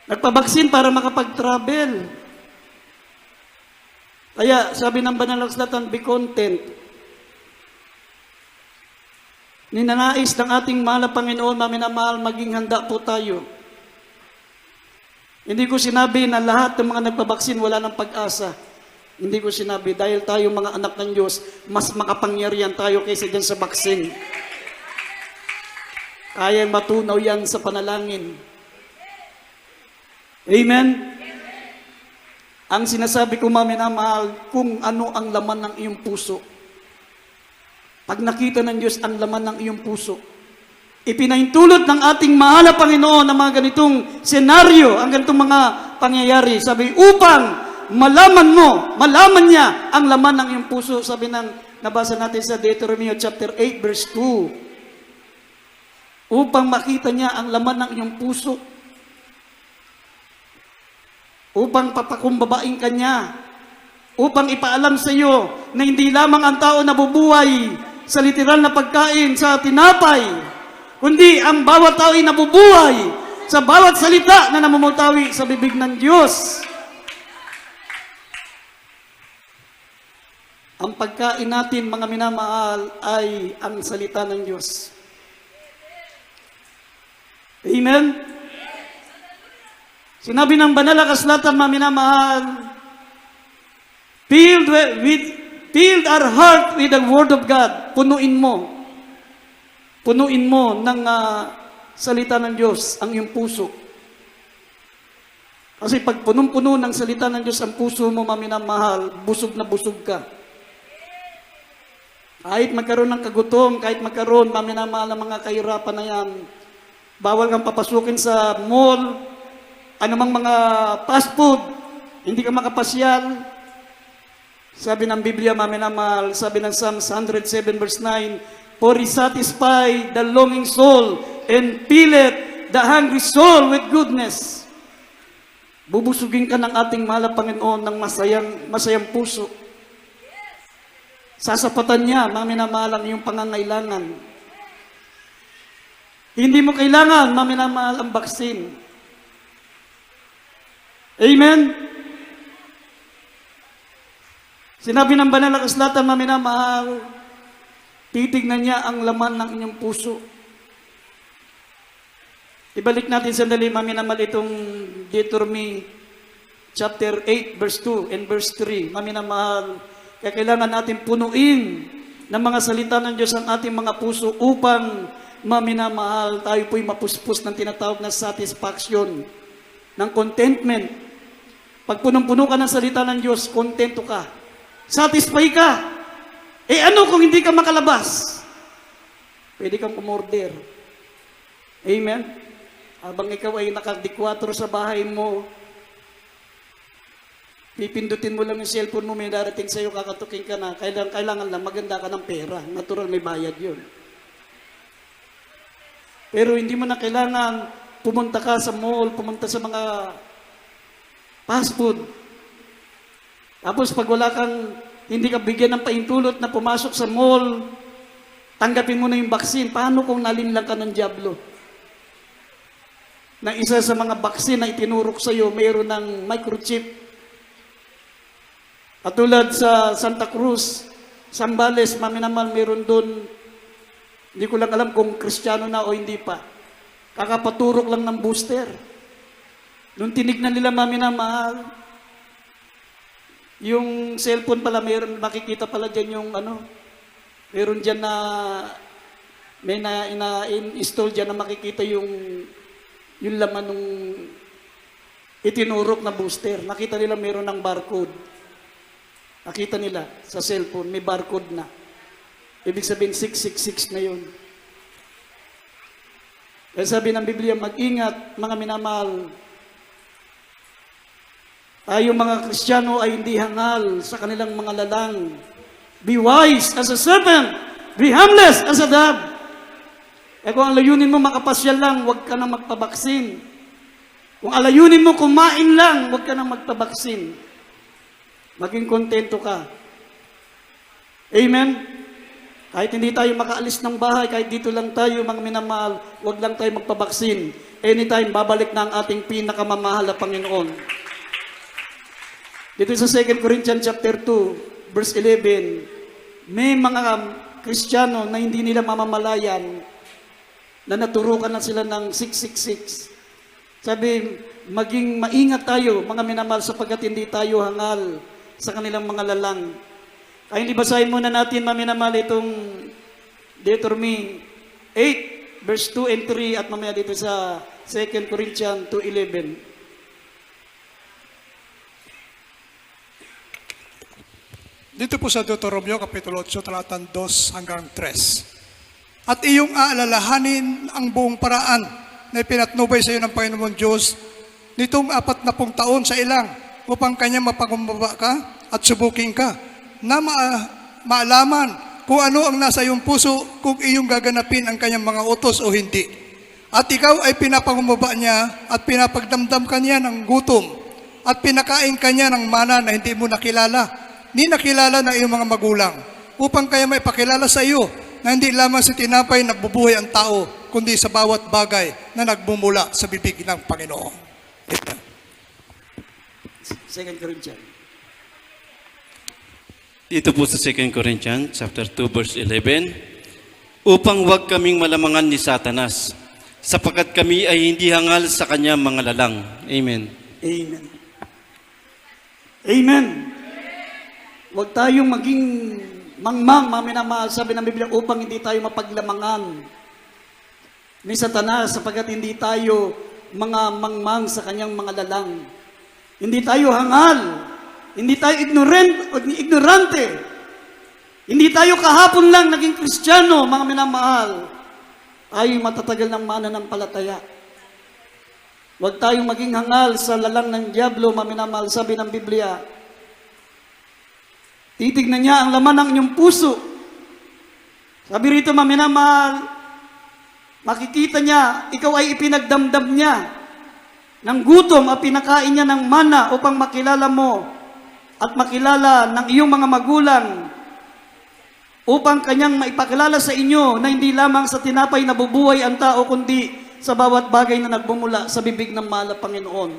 Nagpabaksin para makapag-travel. Kaya sabi ng banal na kasulatan, be content. Ninanais ng ating mahal na Panginoon, maminamahal, maging handa po tayo. Hindi ko sinabi na lahat ng mga nagpabaksin wala ng pag-asa. Hindi ko sinabi, dahil tayo mga anak ng Diyos, mas makapangyarihan tayo kaysa dyan sa vaccine. Kayang matunaw yan sa panalangin. Amen? Ang sinasabi ko, mga minamahal, kung ano ang laman ng iyong puso. Pag nakita ng Diyos ang laman ng iyong puso, ipinaintulot ng ating mahal na Panginoon ng mga ganitong senaryo, ang ganitong mga pangyayari. Sabi, upang malaman niya ang laman ng iyong puso. Sabi ng, nabasa natin sa Deuteronomy chapter 8, verse 2. Upang makita niya ang laman ng iyong puso. Upang papakumbabain ka niya. Upang ipaalam sa iyo na hindi lamang ang tao nabubuhay sa literal na pagkain, sa tinapay, kundi ang bawat tao ay nabubuhay sa bawat salita na namumutawi sa bibig ng Diyos. Ang pagkain natin, mga minamahal, ay ang salita ng Diyos. Amen? Sinabi ng banal na kasulatan, mga minamahal, fill our heart with the Word of God. Punuin mo. Punuin mo ng salita ng Diyos ang iyong puso. Kasi pag punong-puno ng salita ng Diyos ang puso mo, mga minamahal, busog na busog ka. Kahit magkaroon ng kagutom, kahit magkaroon, maminamahal ng mga kahirapan na yan, bawal kang papasukin sa mall, anumang mga fast food, hindi ka makapasyal. Sabi ng Biblia, maminamahal, sabi ng Psalms 107 verse 9, for he satisfied the longing soul and filleth the hungry soul with goodness. Bubusugin ka ng ating mahal na Panginoon ng masayang puso. Sasapatan niya, maminamahal, ang iyong pangangailangan. Hindi mo kailangan, maminamahal, ang baksin. Amen? Sinabi ng banal na kasulatan, maminamahal, titignan niya ang laman ng inyong puso. Ibalik natin sandali, maminamahal, itong Deuteronomy chapter 8, verse 2 and verse 3. Maminamahal, kaya kailangan natin punuin ng mga salita ng Diyos ang ating mga puso upang, maminamahal, tayo po'y mapuspos ng tinatawag na satisfaction, ng contentment. Pag punong-puno ka ng salita ng Diyos, kontento ka. Satisfy ka. Ano kung hindi ka makalabas? Pwede kang umorder. Amen? Habang ikaw ay nakadikwatro sa bahay mo, pipindutin mo lang yung cellphone mo, may darating sa'yo, kakatukin ka na, kailangan lang, maganda ka ng pera. Natural, may bayad yun. Pero hindi mo na kailangan pumunta ka sa mall, pumunta sa mga fast food. Tapos pag wala kang, hindi ka bigyan ng paintulot na pumasok sa mall, tanggapin mo na yung vaccine. Paano kung nalinlang ka ng diablo? Na isa sa mga vaccine na itinurok sa'yo, mayroon ng microchip. At tulad sa Santa Cruz, Zambales, maminamal, meron doon, hindi ko lang alam kung Kristiyano na o hindi pa. Kakapaturok lang ng booster. Nung tinignan nila, maminamahal, yung cellphone pala, meron, makikita pala dyan yung meron dyan na, may na-install dyan na makikita yung laman ng itinurok na booster. Nakita nila meron ng barcode. Nakita nila sa cellphone, may barcode na. Ibig sabihin, 666 na yun. Kaya sabi ng Biblia, mag-ingat, mga minamahal. Tayo mga Kristiyano ay hindi hangal sa kanilang mga lalang. Be wise as a serpent, be harmless as a dove. Kung ang layunin mo makapasyal lang, huwag ka nang magpabaksin. Kung ang layunin mo kumain lang, huwag ka nang magpabaksin. Maging kontento ka. Amen? Kahit hindi tayo makaalis ng bahay, kahit dito lang tayo, mga minamahal, huwag lang tayo magpabaksin. Anytime, babalik na ang ating pinakamamahal na Panginoon. Dito sa 2 Corinthians chapter 2, verse 11, may mga Kristiyano na hindi nila mamamalayan na naturukan na sila ng 666. Sabi, maging maingat tayo, mga minamahal, sapagkat hindi tayo hangal sa kanilang mga lalang. Kaya hindi basahin muna natin, maminamahal, itong Deuteronomy 8, verse 2 and 3, at mamaya dito sa 2 Corinthians 2:11. Dito po sa Deuteronomio, Kapitulo 8, talatang 2 hanggang 3. At iyong aalalahanin ang buong paraan na ipinatnubay sa iyo ng Panginoon Diyos nitong 40 taon sa ilang upang kanya mapakumbaba ka at subukin ka na maalaman kung ano ang nasa iyong puso, kung iyong gaganapin ang kanyang mga utos o hindi. At ikaw ay pinapangumbaba niya at pinapagdamdam ka niya ng gutom at pinakain ka niya ng mana na hindi mo nakilala, ni nakilala ng iyong mga magulang, upang kaya may pakilala sa iyo na hindi lamang sa tinapay nagbubuhay ang tao, kundi sa bawat bagay na nagbumula sa bibig ng Panginoon. Amen. 2 Corinthians. Dito po sa 2 Corinthians chapter 2 verse 11, upang wag kaming malamangan ni Satanas, sapagkat kami ay hindi hangal sa kanya mga lalang. Amen. Amen. Amen. Huwag tayong maging mangmang, maminamahal, sabi ng Biblia, upang hindi tayo mapaglamangan ni Satanas, sapagkat hindi tayo mga mangmang sa kanyang mga lalang. Hindi tayo hangal, hindi tayo ignorante, hindi tayo kahapon lang naging Kristiyano, mga minamahal, ay matatagal ng mananampalataya. Huwag tayong maging hangal sa lalang ng diablo, mga minamahal, sabi ng Biblia. Titignan niya ang laman ng inyong puso. Sabi rito, maminamahal, makikita niya, ikaw ay ipinagdamdam niya ng gutom at pinakain niya ng mana upang makilala mo at makilala ng iyong mga magulang, upang kanyang maipakilala sa inyo na hindi lamang sa tinapay nabubuhay ang tao, kundi sa bawat bagay na nagbumula sa bibig ng mahal na Panginoon.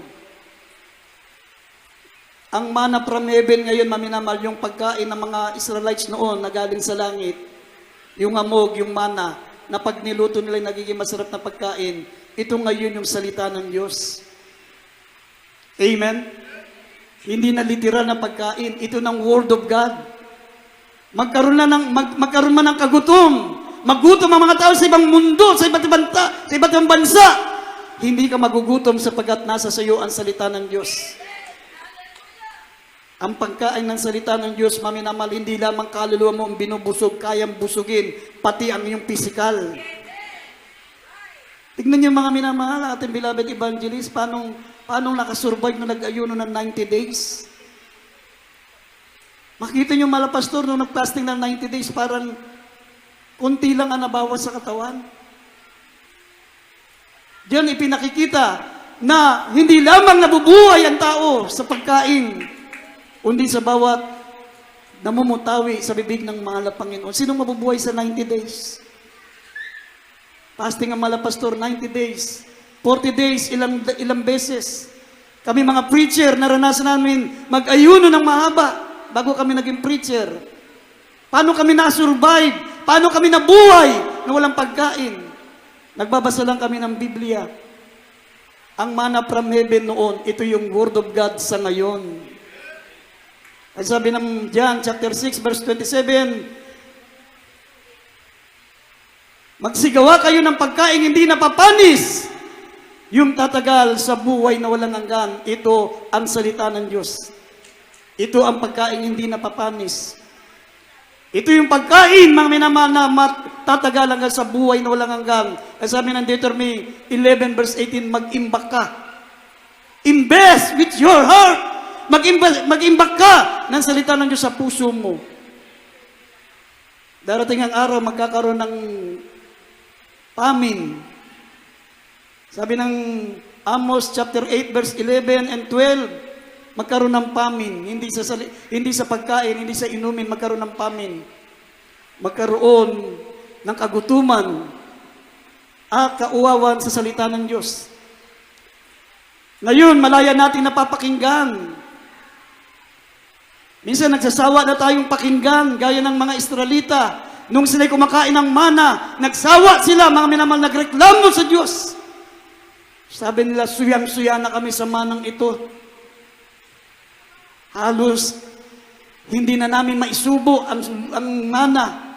Ang mana from heaven ngayon, maminamal, yung pagkain ng mga Israelites noon na galing sa langit, yung amog, yung mana, na pag niluto nila nagiging masarap na pagkain, ito ngayon yung salita ng Diyos. Amen? Hindi na literal na pagkain, ito ng Word of God. Magkaroon man ng kagutom, magutom ang mga tao sa ibang mundo, sa iba't ibang bansa, hindi ka magugutom sapagkat nasa sayo ang salita ng Diyos. Ang pagkain ng salita ng Diyos, maminamal, hindi lamang kaluluwa mo ang binubusog, kayang busugin, pati ang iyong pisikal. Tignan niyo mga minamahal, ating beloved evangelist, paano nakasurvive na nag-ayuno ng 90 days? Makita niyo mga pastor, nung nag-fasting ng 90 days, parang kunti lang ang nabawas sa katawan. Diyan ipinakikita na hindi lamang nabubuhay ang tao sa pagkain, kundi sa bawat namumutawi sa bibig ng mahal na Panginoon. Sinong mabubuhay sa 90 days? Fasting ang mahal na pastor, 90 days. 40 days, ilang beses. Kami mga preacher, naranasan namin mag-ayuno ng mahaba bago kami naging preacher. Paano kami na-survive? Paano kami nabuhay na walang pagkain? Nagbabasa lang kami ng Biblia. Ang mana from heaven noon, ito yung Word of God sa ngayon. Ay sabi ng John chapter 6 verse 27, magsigawa kayo ng pagkain hindi napapanis, yung tatagal sa buhay na walang hanggan. Ito ang salita ng Diyos. Ito ang pagkain hindi napapanis. Ito yung pagkain, mga minamahal, na tatagal hanggang sa buhay na walang hanggan. Ay sabi ng Deuteronomy 11 verse 18, mag-imbak ka. Invest with your heart. Mag-imbak ka ng salita ng Diyos sa puso mo. Darating ang araw, magkakaroon ng famine. Sabi ng Amos chapter 8 verse 11 and 12, magkaroon ng famine. Hindi sa pagkain, hindi sa inumin, magkaroon ng famine. Magkaroon ng kagutuman at kauwawan sa salita ng Diyos. Ngayon, malaya nating napapakinggan. Minsan nagsasawa na tayong pakinggan, gaya ng mga Israelita. Nung sila'y kumakain ng mana, nagsawa sila, mga minamahal, nagreklamo sa Diyos. Sabi nila, suyang-suya na kami sa manang ito. Halos Hindi na namin maisubo ang mana.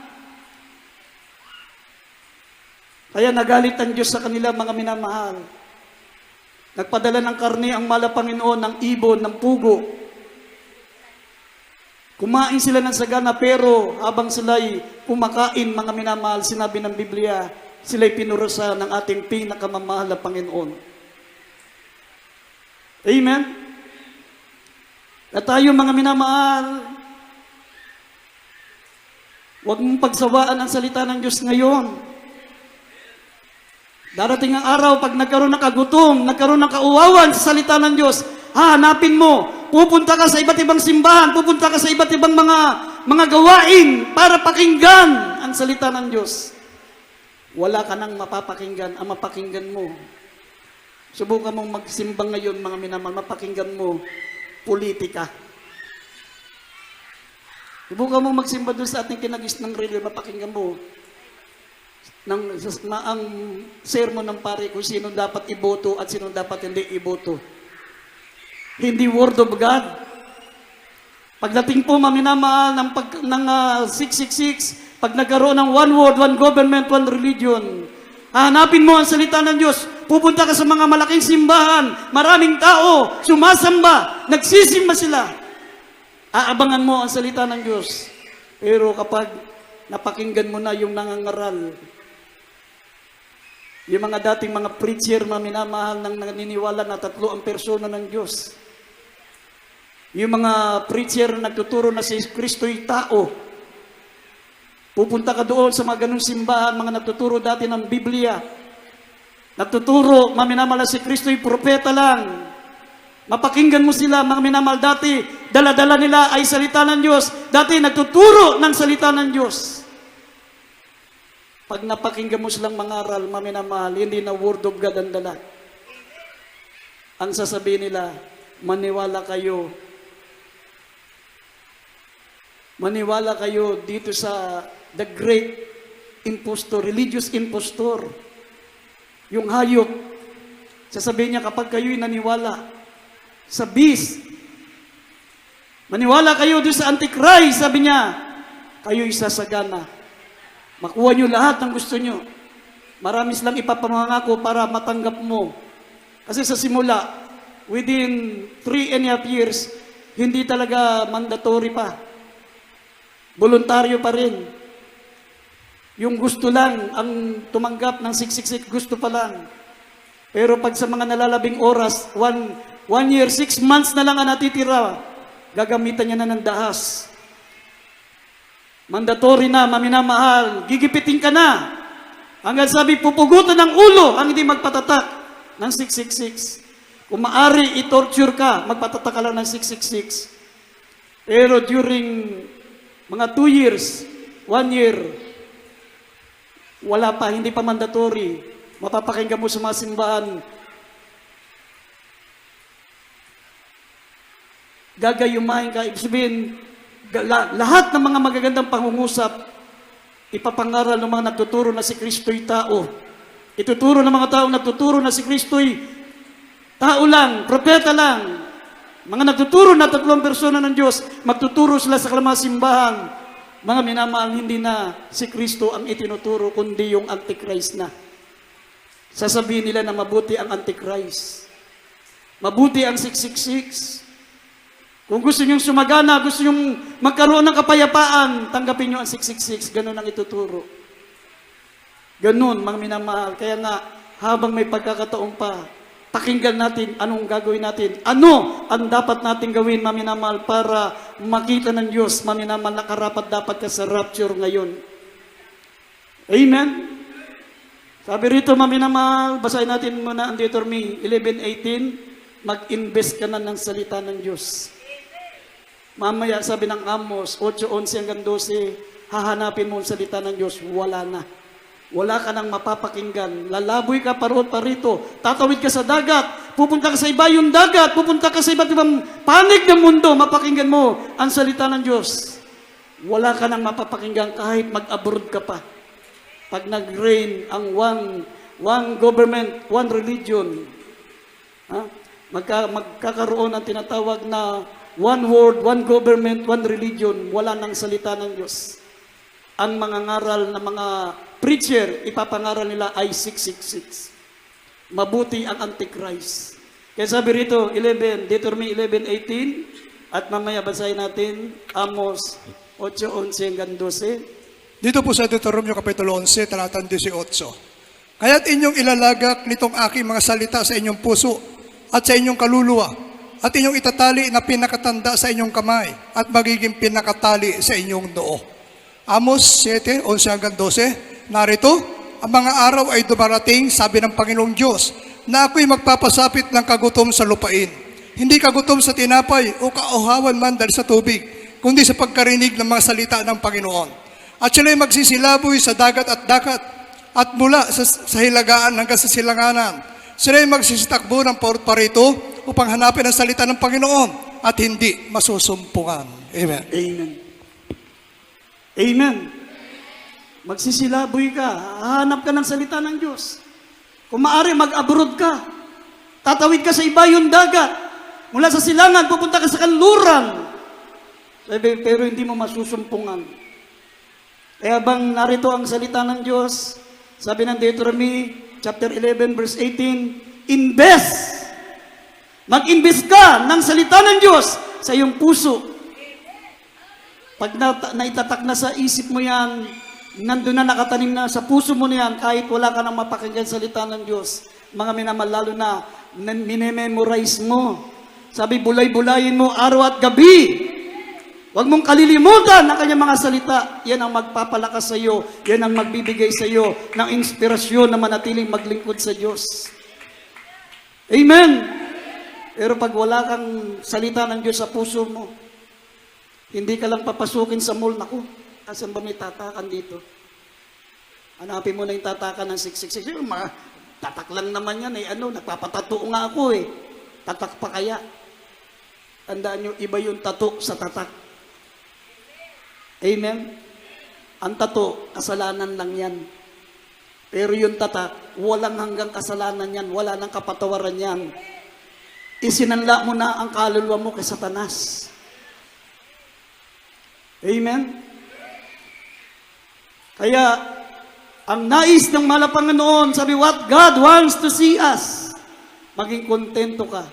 Kaya nagalit ang Diyos sa kanila, mga minamahal. Nagpadala ng karne ang mala Panginoon, ng ibon, ng pugo. Kumain sila ng sagana, pero habang sila'y kumakain, mga minamahal, sinabi ng Biblia, sila'y pinurusa ng ating pinakamamahal na Panginoon. Amen? At tayo, mga minamahal, huwag mong pagsawaan ang salita ng Diyos ngayon. Darating ang araw, pag nagkaroon ng kagutom, nagkaroon ng kauwawan sa salita ng Diyos, hahanapin mo, pupunta ka sa iba't ibang simbahan, pupunta ka sa iba't ibang mga gawain para pakinggan ang salita ng Diyos. Wala ka nang mapapakinggan. Ang mapakinggan mo, subukan mong magsimba ngayon, mga minamahal, mapakinggan mo, politika. Subukan mong magsimba doon sa ating kinagis ng relay, mapakinggan mo ang sermon ng pare kung sino dapat iboto at sino dapat hindi iboto. Hindi word of God. Pagdating po, maminamahal, ng 666, pag nagkaroon ng one word, one government, one religion, hanapin mo ang salita ng Diyos. Pupunta ka sa mga malaking simbahan, maraming tao, sumasamba, nagsisimba sila. Aabangan mo ang salita ng Diyos. Pero kapag napakinggan mo na yung nangangaral, yung mga dating mga preacher, maminamahal, nang naniniwala na tatlo ang persona ng Diyos. Yung mga preacher na nagtuturo na si Kristo'y tao. Pupunta ka doon sa mga ganung simbahan, mga nagtuturo dati ng Biblia. Nagtuturo, maminamahal, si Kristo'y propeta lang. Mapakinggan mo sila, mga minamahal, dati, dala-dala nila ay salita ng Diyos. Dati, nagtuturo ng salita ng Diyos. Pag napakinggan mo silang mangaral, maminamahal, hindi na word of God ang dala. Ang sasabihin nila, maniwala kayo. Maniwala kayo dito sa the great impostor, religious impostor. Yung hayop. Sasabihin niya, kapag kayo'y naniwala sa beast, maniwala kayo doon sa Antichrist, sabi niya, kayo'y sasagana. Makuha nyo lahat ng gusto nyo. Marami silang ipapamangako para matanggap mo. Kasi sa simula, within 3.5 years, hindi talaga mandatory pa. Voluntaryo pa rin. Yung gusto lang, ang tumanggap ng 666, gusto pa lang. Pero pag sa mga nalalabing oras, 1 year, 6 months na lang ang natitira, gagamitan niya na ng dahas. Mandatory na, maminamahal, gigipitin ka na. Hanggang sabi, pupugutan ng ulo ang hindi magpatatak ng 666. Kung maari, i-torture ka, magpatatak ka lang ng 666. Pero during mga 2 years, 1 year, wala pa, hindi pa mandatory. Mapapakinggan mo sa mga simbahan. Gagayumahin ka, ibig sabihin, lahat ng mga magagandang pangungusap, ipapangaral ng mga nagtuturo na si Kristo'y tao. Ituturo ng mga taong nagtuturo na si Kristo'y tao lang, propeta lang. Mga nagtuturo na tatlong persona ng Diyos, magtuturo sila sa mga simbahan. Mga minamahal, hindi na si Kristo ang itinuturo, kundi yung Antichrist na. Sasabihin nila na mabuti ang Antichrist. Mabuti ang 666. Kung gusto niyong sumagana, gusto niyong magkaroon ng kapayapaan, tanggapin niyo ang 666. Ganun ang ituturo. Ganun, mga minamahal. Kaya nga, habang may pagkakataon pa, pakinggan natin anong gagawin natin. Ano ang dapat natin gawin, mga minamahal, para makita ng Diyos, mga minamahal, na karapat dapat ka sa rapture ngayon. Amen? Sabi rito, mga minamahal, basahin natin muna ang Deuteronomy 11:18, mag-invest ka na ng salita ng Diyos. Mamaya, sabi ng Amos, 8:11 hanggang 12, hahanapin mo ang salita ng Diyos, wala na. Wala ka nang mapapakinggan. Lalaboy ka paroon parito. Tatawid ka sa dagat. Pupunta ka sa ibayong dagat. Pupunta ka sa iba't ibang panig ng mundo. Mapakinggan mo ang salita ng Diyos. Wala ka nang mapapakinggan kahit mag-abroad ka pa. Pag nag-reign ang one government, one religion, magkakaroon ng tinatawag na one world, one government, one religion, wala nang salita ng Diyos. Ang mga ngaral na mga preacher, ipapangaral nila ay 666. Mabuti ang Antichrist. Kaya sabi rito, Deuteronomy 11:18, at mamaya basahin natin, Amos 8:11 hanggang 12. Dito po sa Deuteronomio Kapitulo 11, talatang 18. Kaya't inyong ilalagak nitong aking mga salita sa inyong puso at sa inyong kaluluwa, at inyong itatali na pinakatanda sa inyong kamay at magiging pinakatali sa inyong noo. Amos 7:11 hanggang 12. Narito, ang mga araw ay dumarating, sabi ng Panginoong Diyos, na ako'y magpapasapit ng kagutom sa lupain. Hindi kagutom sa tinapay o kauhawan man dahil sa tubig, kundi sa pagkarinig ng mga salita ng Panginoon. At sila'y magsisilaboy sa dagat at dakat, at mula sa hilagaan hanggang sa silanganan. Sila'y magsisitakbo ng parito upang hanapin ang salita ng Panginoon at hindi masusumpungan. Amen. Amen. Amen. Magsisilaboy ka, hahanap ka ng salita ng Diyos. Kung maaari, mag-abroad ka. Tatawid ka sa ibayong dagat. Mula sa silangan, pupunta ka sa kanluran. Pero hindi mo masusumpungan. Kaya bang narito ang salita ng Diyos, sabi ng Deuteronomy chapter 11 verse 18, invest! Mag-invest ka ng salita ng Diyos sa iyong puso. Pag naitatak na sa isip mo yan, nandun na nakatanim na sa puso mo na yan, kahit wala ka nang mapakinggan salita ng Diyos, mga minamahal, lalo na minememorize mo. Sabi, bulay-bulayin mo araw at gabi. Huwag mong kalilimutan ang kanyang mga salita. Yan ang magpapalakas sa iyo. Yan ang magbibigay sa iyo ng inspirasyon na manatiling maglingkod sa Diyos. Amen! Pero pag wala kang salita ng Diyos sa puso mo, hindi ka lang papasukin sa mall. Naku, asan ba may tatakan dito? Hanapin mo na yung tatakan ng 666. Tatak lang naman yan eh. Nagpapatato nga ako eh. Tatak pa kaya? Tandaan nyo, iba yung tato sa tatak. Amen? Ang tato, kasalanan lang yan. Pero yung tatak, walang hanggang kasalanan yan. Wala nang kapatawaran yan. Isinanla mo na ang kaluluwa mo kay Satanas. Amen? Kaya, ang nais ng mahal na Panginoon, sabi, what God wants to see us, maging kontento ka.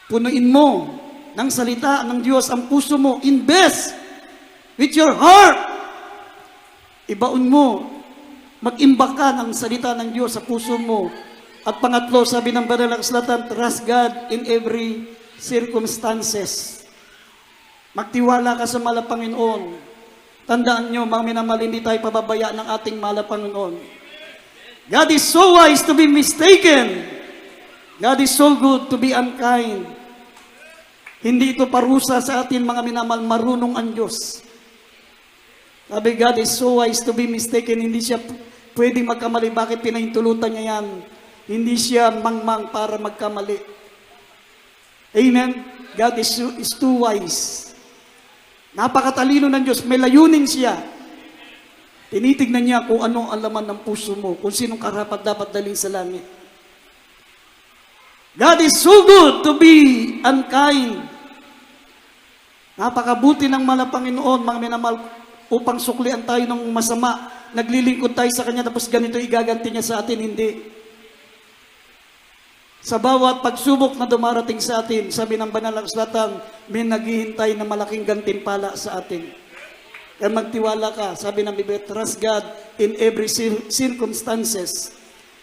Punuin mo ng salita ng Diyos ang puso mo. Invest with your heart. Ibaon mo. Mag-imbak ka ng salita ng Diyos sa puso mo. At pangatlo, sabi ng banal na kasulatan, trust God in every circumstances. Magtiwala ka sa mahal na Panginoon. Tandaan nyo, mga minamahal, hindi tayo pababaya ng ating mahal na Panginoon. God is so wise to be mistaken. God is so good to be unkind. Hindi ito parusa sa atin, mga minamahal, marunong ang Diyos. Sabi, God is so wise to be mistaken. Hindi siya pwedeng magkamali. Bakit pinahintulutan niya yan? Hindi siya mangmang para magkamali. Amen? God is too wise. Napakatalino ng Diyos. May layunin siya. Tinitignan niya kung ano ang laman ng puso mo, kung sinong karapat dapat dalhin sa langit. God is so good to be unkind. Napakabuti ng mahal na Panginoon, mga minamahal, upang suklian tayo ng masama. Naglilingkod tayo sa Kanya, tapos ganito igaganti niya sa atin, hindi. Sa bawat pagsubok na dumarating sa atin, sabi ng banal na kasulatan, may naghihintay na malaking gantimpala sa atin. Kaya magtiwala ka, sabi ng Biblia, trust God in every circumstances.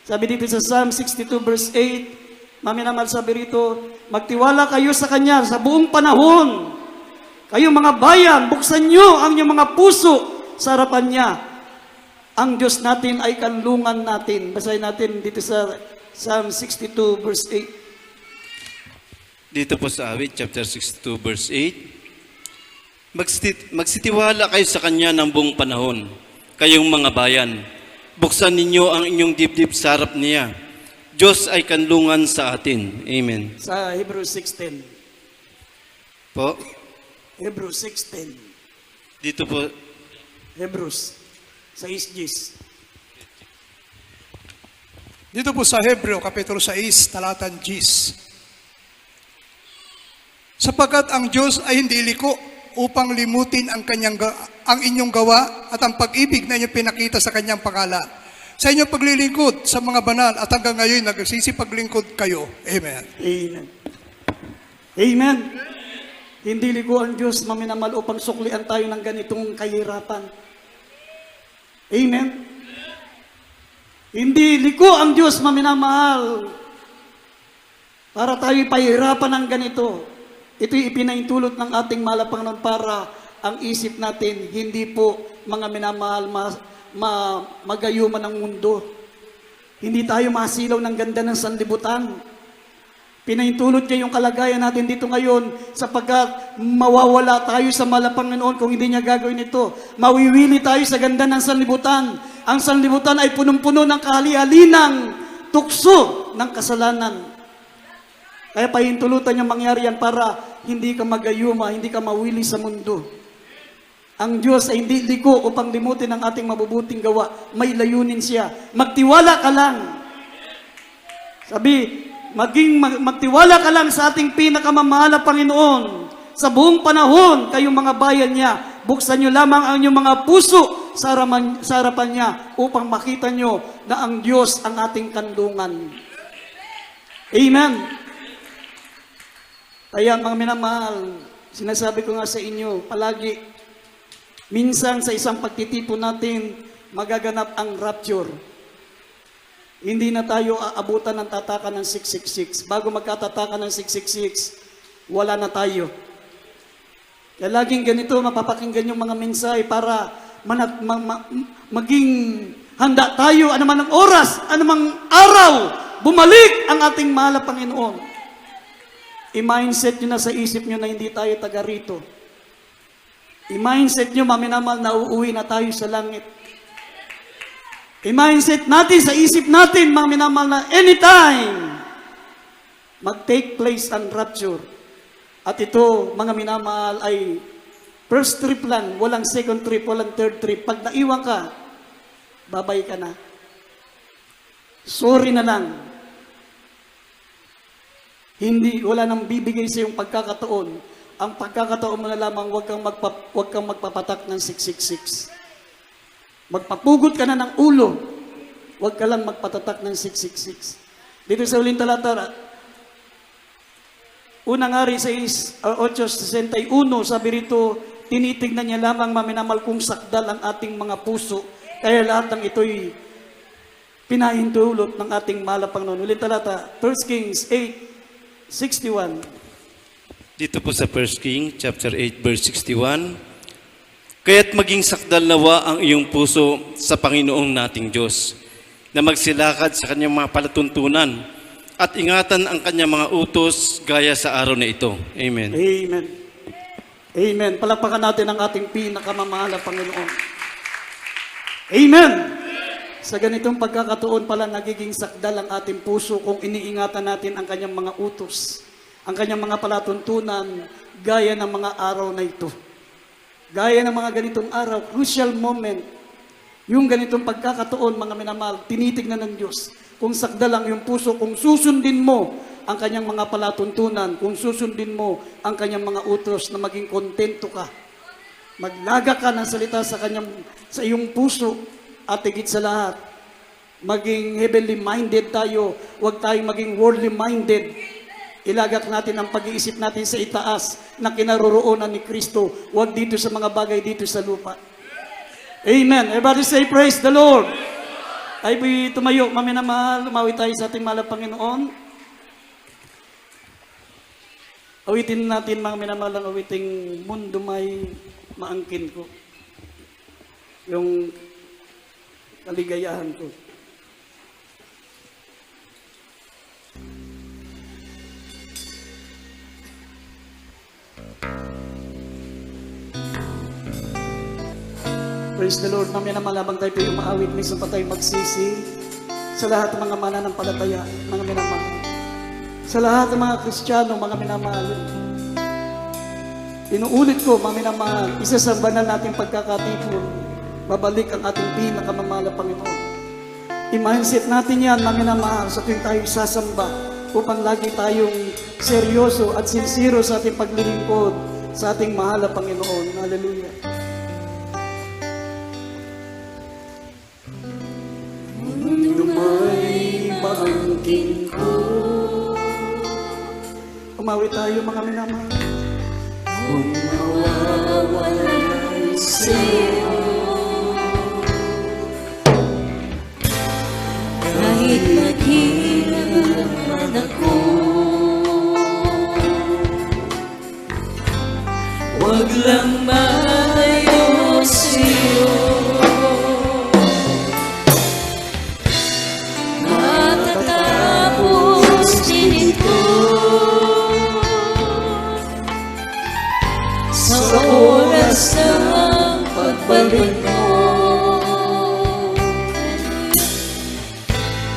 Sabi dito sa Psalm 62 verse 8, maminamahal, sabi rito, magtiwala kayo sa Kanya sa buong panahon. Kayo mga bayan, buksan nyo ang inyong mga puso sa harapan niya. Ang Diyos natin ay kanlungan natin. Basahin natin dito sa Psalm 62 verse 8. Dito po sa awit, chapter 62, verse 8. Magsitiwala kayo sa Kanya ng buong panahon, kayong mga bayan. Buksan ninyo ang inyong dibdib sa harap niya. Diyos ay kanlungan sa atin. Amen. Sa Hebrews 6:10. Po, Hebrews 6:10. dito po, Hebrews 6:10. Dito po sa Hebreo, Kapitulo 6, talatang 10. Sapagkat ang Diyos ay hindi liko upang limutin ang inyong gawa at ang pag-ibig na inyong pinakita sa kanyang pangalan. Sa inyong paglilingkod sa mga banal at hanggang ngayon nagsisipaglingkod kayo. Amen. Amen. Amen. Hindi liko ang Diyos maminamal upang suklian tayo ng ganitong kahirapan. Amen. Hindi liko ang Diyos maminamahal para tayo pahirapan ng ganito. Ito'y ipinaintulot ng ating mahal na Panginoon para ang isip natin, hindi po mga minamahal, magayuman ng mundo. Hindi tayo masilaw ng ganda ng sanlibutan. Pinaintulot niya yung kalagayan natin dito ngayon sapagkat mawawala tayo sa mahal na Panginoon kung hindi niya gagawin ito. Mawiwili tayo sa ganda ng sanlibutan. Ang sanlibutan ay punong-puno ng kahali-halinang tukso ng kasalanan. Kaya pahintulutan niya mangyari yan para hindi ka magayuma, hindi ka mawili sa mundo. Ang Diyos ay hindi liko upang limutin ang ating mabubuting gawa. May layunin siya. Magtiwala ka lang. Sabi, magtiwala ka lang sa ating pinakamamahal na Panginoon. Sa buong panahon, kayong mga bayan niya, buksan niyo lamang ang inyong mga puso sa harapan niya upang makita niyo na ang Diyos ang ating kandungan. Amen. Kaya mga minamahal, sinasabi ko nga sa inyo, palagi, minsan sa isang pagtitipon natin, magaganap ang rapture. Hindi na tayo aabutan ng tatakan ng 666. Bago magkatatakan ng 666, wala na tayo. Kaya laging ganito, mapapakinggan yung mga mensahe para maging handa tayo, anumang oras, anumang araw, bumalik ang ating mahal na Panginoon. I-mindset nyo na sa isip nyo na hindi tayo taga rito. I-mindset nyo, maminamal, na uuwi na tayo sa langit. I-mindset natin sa isip natin, maminamal, na anytime mag-take place ang rapture. At ito, mga minamahal, ay first trip lang, walang second trip, walang third trip. Pag naiwan ka, babay ka na. Sorry na lang. Hindi, wala nang bibigay sa iyong pagkakataon. Ang pagkakataon mo na lamang, huwag kang magpapatak ng 666. Magpapugot ka na ng ulo. Huwag ka lang magpatatak ng 666. Dito sa uling talata, unang hari sa 8:61, sabi rito, tinitignan niya lamang maminamal kung sakdal ang ating mga puso. Kaya lahat ng ito'y pinahintulot ng ating mahal na Panginoon. Uling talata, 1 Kings 8:61. Dito po sa 1 King, chapter 8, verse 61, kaya't maging sakdal nawa ang iyong puso sa Panginoong nating Diyos, na magsilakad sa kanyang mga palatuntunan at ingatan ang kanyang mga utos gaya sa araw na ito. Amen. Amen. Amen. Palakpakan natin ang ating pinakamamahal na Panginoon. Amen. Sa ganitong pagkakataon pala nagiging sakdal ang ating puso kung iniingatan natin ang kanyang mga utos, ang kanyang mga palatuntunan, gaya ng mga araw na ito. Gaya ng mga ganitong araw, crucial moment, yung ganitong pagkakataon, mga minamahal, tinitignan ng Diyos. Kung sakdal ang iyong puso, kung susundin mo ang kanyang mga palatuntunan, kung susundin mo ang kanyang mga utos na maging kontento ka, maglaga ka ng salita sa iyong puso, at higit sa lahat, maging heavenly minded tayo, huwag tayong maging worldly minded. Ilagak natin ang pag-iisip natin sa itaas na kinaroroonan ni Kristo, huwag dito sa mga bagay dito sa lupa. Amen. Everybody say praise the Lord. Ay tumayo, maminamahal, umawi tayo sa ating mahal na Panginoon. Awitin natin, mga minamahal, ang awiting mundo may maangkin ko. Yung kaligayahan ko. Praise the Lord. Mamaya na malabang tayo yung maawit, minsan pa tayo magsisi sa lahat ng mga mananampalataya, mga minamahal. Sa lahat ng mga Kristiyano, mga minamahal. Inuulit ko, mga minamahal, isa sa banal nating pagkakatipon, babalik ang ating pinakamamahal na Panginoon. I-mindset natin yan, mga minamahal, sa tuwing tayo sasamba. upang lagi tayong seryoso at sincero sa ating paglilingkod sa ating mahal na Panginoon. Hallelujah. Dumay maangking ko. Umawi tayo mga minamahal. Kung mawawalay sa'yo, kahit maghirap man ako, wag lang malayo sa'yo. Matatapos din ito sa oras ng pagbalik mo.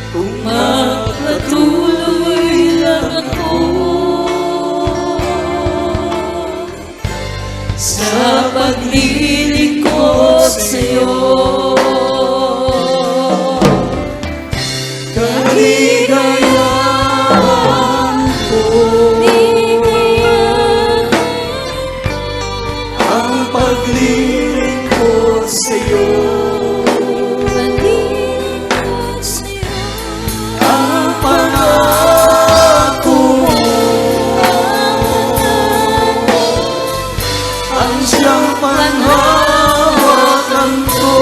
Kung magpatuloy lang ako sa paglilingkod sa'yo, kaligayahan ko ang paglilingkod sa'yo. paglilingkod sa'yo, Ang pangako ang siyang panghawakan ko.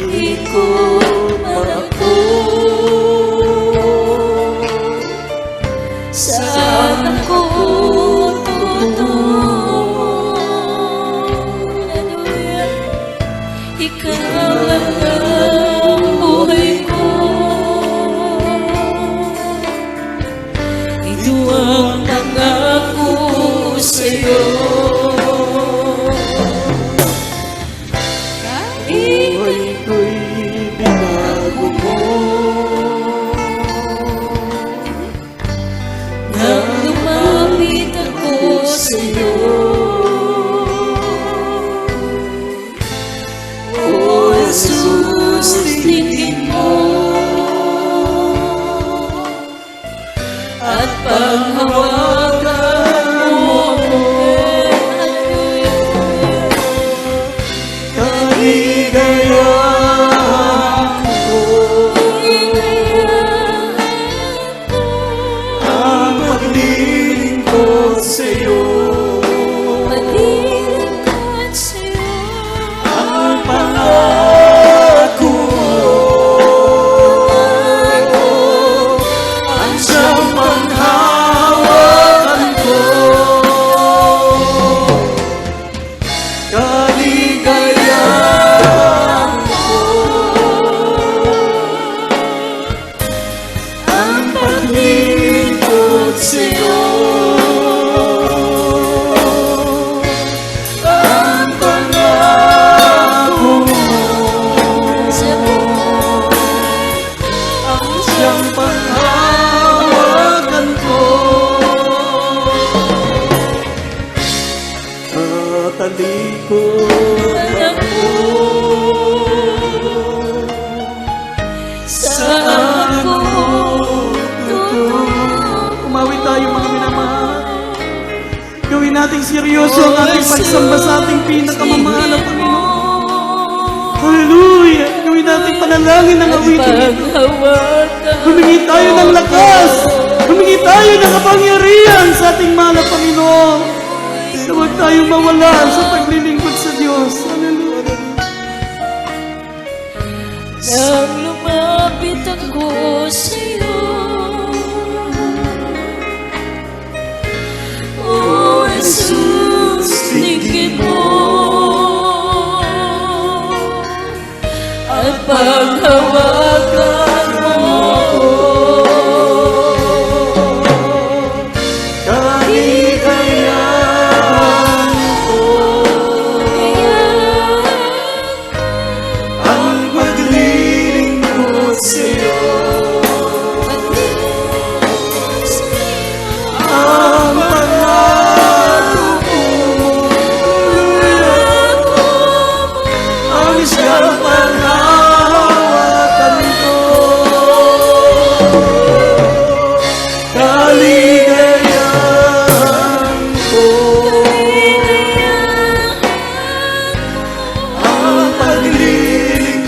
Matalikod man ako saan ako tutungo? Hallelujah. Ikaw lang ang buhay ko. Ito ang pangako sa'yo. buhay ko'y binago mo. Nang lumapit ako sa'yo, O Jesus, tingin mo at panghawakan mo ako. Kaligayahan ko ang paglilingkod sa'yo. Paglilingkod sa'yo, Ang pangako ang siyang panghawakan ko. Kaligayahan ko ang paglilingkod sa'yo. Ang pangako sa buhay ang siyang panghawakan ko. Katalikod ako saan ako tutungo? Umawi tayo mga minamahal. Gawin nating seryoso ang ating pagsamba sa ating pinakamamahal na Panginoon. Hallelujah! Gawin nating panalangin ng awitin. Humingi tayo ng lakas. Humingi tayo ng kapangyarihan sa ating mahal na Panginoon. Na huwag tayo mawala sa paglilingkod sa Diyos. Hallelujah! Nang lumapit ako sa'yo, O Jesus, tingin mo at paghawakan mo ako. Kaligayahan ko ang paglilingkod sa'yo. Ang pangako ang siyang panghawakan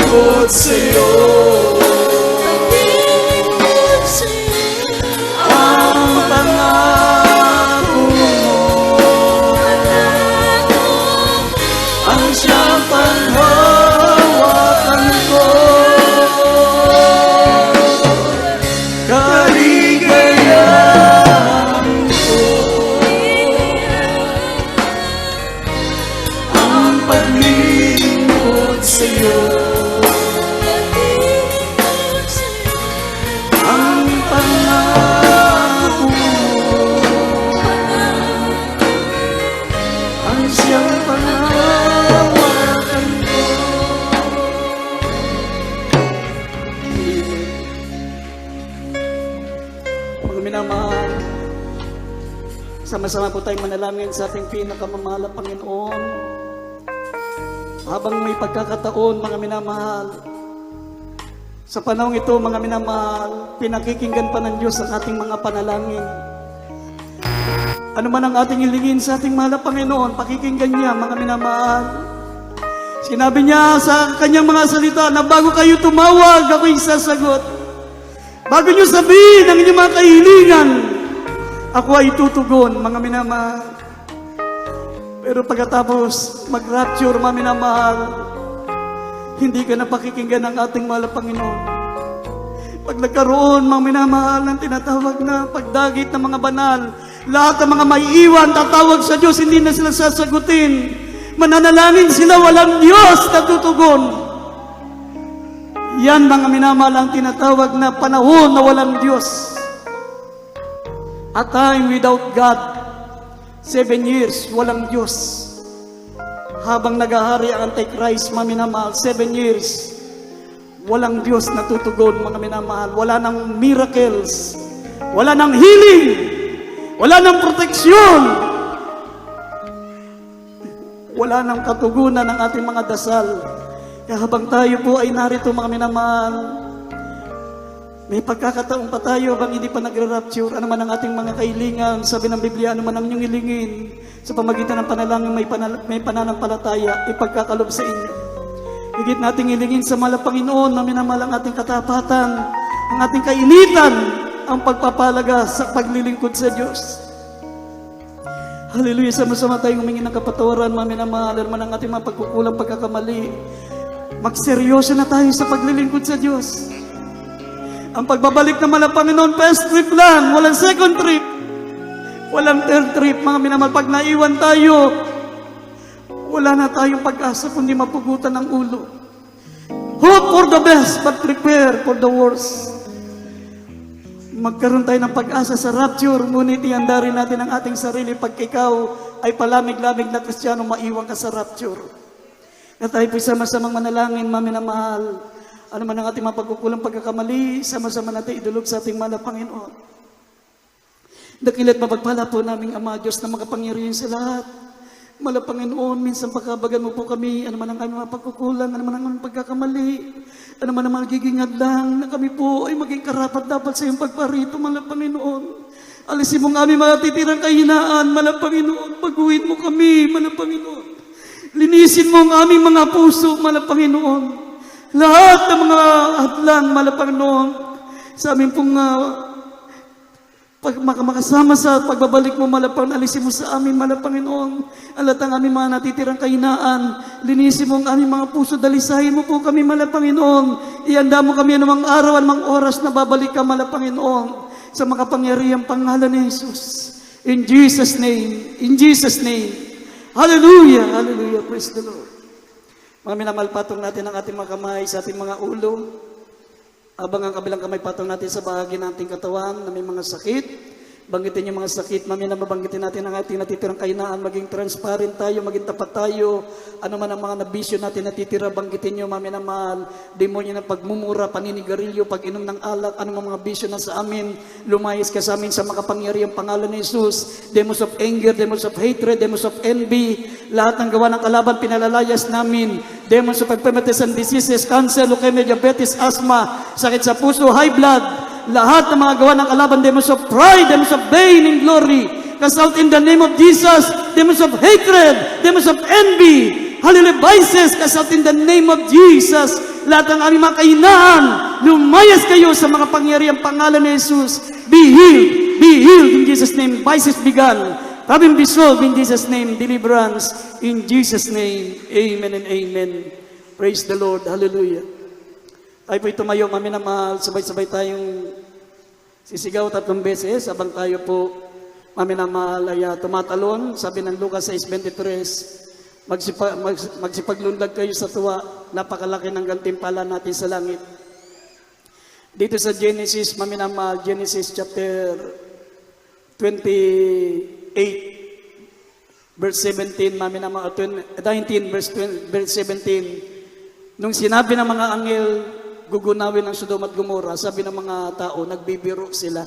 lingkod sa'yo. Naglilingkod sa'yo. Ang pangako mo, ang siyang panghawakan ko. Kaligayahan ko ang paglingkod sa'yo. Naglilingkod sa'yo. Ang pangako mo, ang siyang panghawakan ko. Mga minamahal, sama-sama po tayong manalangin sa ating pinakamamahal na Panginoon. Habang may pagkakataon, mga minamahal, sa panahong ito, mga minamahal, pinakikinggan pa ng Diyos ang ating mga panalangin. Ano man ang ating hilingin sa ating mahal na Panginoon, pakikinggan niya, mga minamahal. Sinabi niya sa kanyang mga salita na bago kayo tumawag, ako'y sasagot. Bago niyo sabihin ang inyong mga kahilingan, ako ay tutugon, mga minamahal. Pero pagkatapos mag-rapture, mga minamahal, hindi ka na pakikinggan ng ating mahal na Panginoon. Pag nagkaroon, mga minamahal, ng tinatawag na pagdagit ng mga banal, lahat ng mga maiiwan, tatawag sa Diyos, hindi na sila sasagutin. Mananalangin sila, walang Diyos na tutugon. Yan, mga minamahal, ang tinatawag na panahon na walang Diyos. A time without God. 7 years, walang Diyos. Habang nagahari ang Antichrist, mga minamahal, 7 years, walang Diyos na tutugon, mga minamahal. Wala nang miracles, wala nang healing, wala nang proteksyon, wala nang katugunan ng ating mga dasal. Kaya habang tayo po ay narito, mga minamahal, may pagkakataon pa tayo bang hindi pa nagre-rapture. Ano man ang ating mga kahilingan, sabi ng Biblia, ano man ang inyong hilingin, sa pamagitan ng panalangin may pananampalataya, ipagkakalob sa inyo. Higit nating hilingin sa mahal na Panginoon na minamahal ang ating katapatan, ang ating kainitan, ang pagpapalaga sa paglilingkod sa Diyos. Hallelujah, sama-sama tayong humingi ng kapatawaran, mga minamahal, ano man ang ating mga pagkukulang, pagkakamali. Magseryoso na tayo sa paglilingkod sa Diyos. Ang pagbabalik naman ng Panginoon, first trip lang, walang second trip, walang third trip, mga minamahal. Pag naiwan tayo, wala na tayong pag-asa kundi mapugutan ng ulo. Hope for the best, but prepare for the worst. Magkaroon tayo ng pag-asa sa rapture, ngunit ihanda rin natin ang ating sarili pag ikaw ay palamig-lamig na Kristiyano, maiwan ka sa rapture. At tayo po sama-samang manalangin, mga minamahal. Ano man ang ating mga pagkukulang, pagkakamali, sama-sama natin idulog sa ating mahal na Panginoon. Dakila't mapagpala po naming Ama Diyos na makapangyarihan sa lahat. Mahal na Panginoon, minsan pagkabagan mo po kami, ano man ang aming mga pagkukulang, ano man ang aming pagkakamali, ano man ang magiging hadlang na kami po ay maging karapat dapat sa iyong pagparito, mahal na Panginoon. Alisin mo ang aming mga titirang kahinaan, mahal na Panginoon. Baguhin mo kami, mahal na Panginoon. Linisin mo ang aming mga puso, mahal na Panginoon. Lahat ng mga hadlang, mahal na Panginoon, sa amin pong makasama sa pagbabalik mo, mahal na Panginoon, alisin mo sa amin, mahal na Panginoon, ang lahat ng aming mga natitirang kahinaan, linisin mo ang aming mga puso, dalisahin mo po kami, mahal na Panginoon, ihanda mo kami anumang araw, anumang oras na babalik ka, mahal na Panginoon, sa makapangyarihang pangalan ni Jesus. In Jesus' name, in Jesus' name. Hallelujah, hallelujah, praise the Lord. Mga minamahal, patong natin ang ating mga kamay sa ating mga ulo. Habang ang kabilang kamay, patong natin sa bahagi ng ating katawan na may mga sakit. Banggitin yung mga sakit, mamaya na mabanggitin natin ang ating natitirang kahinaan, maging transparent tayo, maging tapat tayo. Ano man ang mga nabisyo natin natitira, banggitin nyo, mamaya na mahal. Demonyo ng pagmumura, paninigarilyo, pag-inom ng alak, ano mga bisyo na sa amin, lumayas ka sa amin sa makapangyarihang pangalan ni Jesus. Demons of anger, demons of hatred, demons of envy, lahat ng gawa ng kalaban, pinalalayas namin. Demons of infirmities and diseases, cancer, leukemia, diabetes, asthma, sakit sa puso, high blood, lahat ng mga gawa ng kalaban, demons of pride, demons of vain and glory, cast out in the name of Jesus, demons of hatred, demons of envy, hallelujah, vices, cast out in the name of Jesus. Lahat ng aming mga kahinaan, lumayas kayo sa mga pangyariang pangalan ni Jesus. Be healed in Jesus' name. Vices begun, having dissolved in Jesus' name. Deliverance in Jesus' name. Amen and amen. Praise the Lord. Hallelujah. Tayo po'y tumayo, mami na mahal. Sabay-sabay tayong sisigaw 3 beses habang tayo po, mami na mahal, ay tumatalon. Sabi ng Lucas 6:23, magsipaglundag kayo sa tuwa, napakalaki ng gantimpala natin sa langit. Dito sa Genesis, mami na mahal, Genesis chapter 28, verse 17, mami na mahal, 19, verse 17, nung sinabi ng mga anghel, gugunawin ang Sodom at Gomorrah, sabi ng mga tao, nagbibiro sila.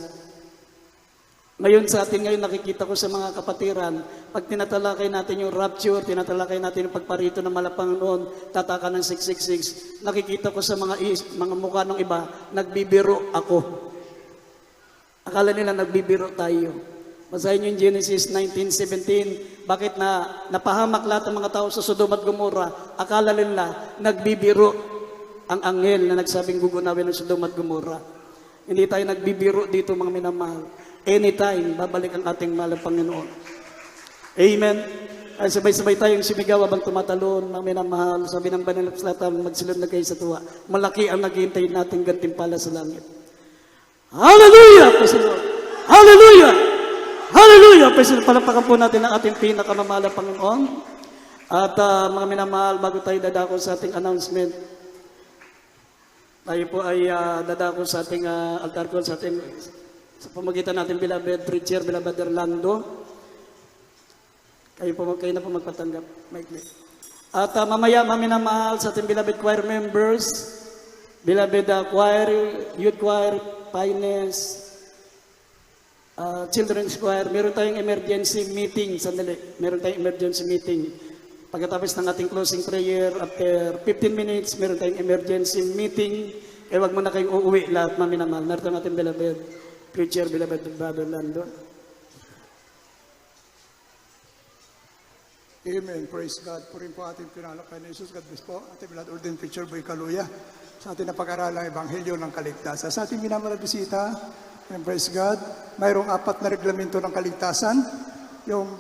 Ngayon sa atin ngayon nakikita ko sa mga kapatiran, pag tinatalakay natin yung rapture, tinatalakay natin yung pagparito ng Malapanganon, tataka ng 666, nakikita ko sa mga mukha ng iba, nagbibiro ako. Akala nila nagbibiro tayo. Basahin niyo yung Genesis 19:17, bakit napahamak lahat ng mga tao sa Sodom at Gomorrah, akala nila nagbibiro ang anghel na nagsabing gugunawin ng Sodom at Gomorrah. Hindi tayo nagbibiro dito mga minamahal. Anytime, babalik ang ating mahal na Panginoon. Amen. Ay sabay-sabay tayong sumigaw habang tumatalon, mga minamahal. Sabi ng Banal na Salata, magsilod na kayo sa tuwa. Malaki ang naghihintay nating gantimpala sa langit. Hallelujah! Praise the Lord. Hallelujah! Hallelujah! Praise the Lord. Palapakan po natin ang ating pinakamamahal na Panginoon. At mga minamahal, bago tayo dadako sa ating announcement, tayo po ay dadako sa ating altar call, sa pamagitan natin, beloved preacher, beloved Orlando. Kayo na po magpatanggap. At mamaya, mami na mahal sa ating beloved choir members, beloved choir, youth choir, finance, children's choir, meron tayong emergency meeting. Sandali, meron tayong emergency meeting. Pagkatapos ng ating closing prayer, after 15 minutes, meron tayong emergency meeting. Kaya wag mo na kayong uuwi lahat, mami na mahal. Meron tayong ating beloved preacher, beloved brother Lando. Amen. Praise God. Purin po ating pinalakay ni Jesus. God bless po. Ating beloved ordained preacher, Boy Kaluya, sa ating napag-aralang Ebanghelyo ng Kaligtasan. Sa ating minamahal na bisita, and praise God, mayroong 4 na reglamento ng kaligtasan. Yung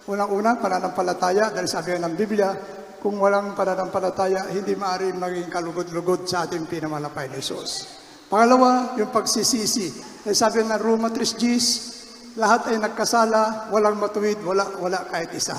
unang-una, pananampalataya, dahil sabi ng Biblia, kung walang pananampalataya, hindi maaaring maging kalugod-lugod sa ating pinamalapay ni Jesus. Pangalawa, yung pagsisisi. Dahil sabi ng Roma 3:10, lahat ay nagkasala, walang matuwid, wala kahit isa.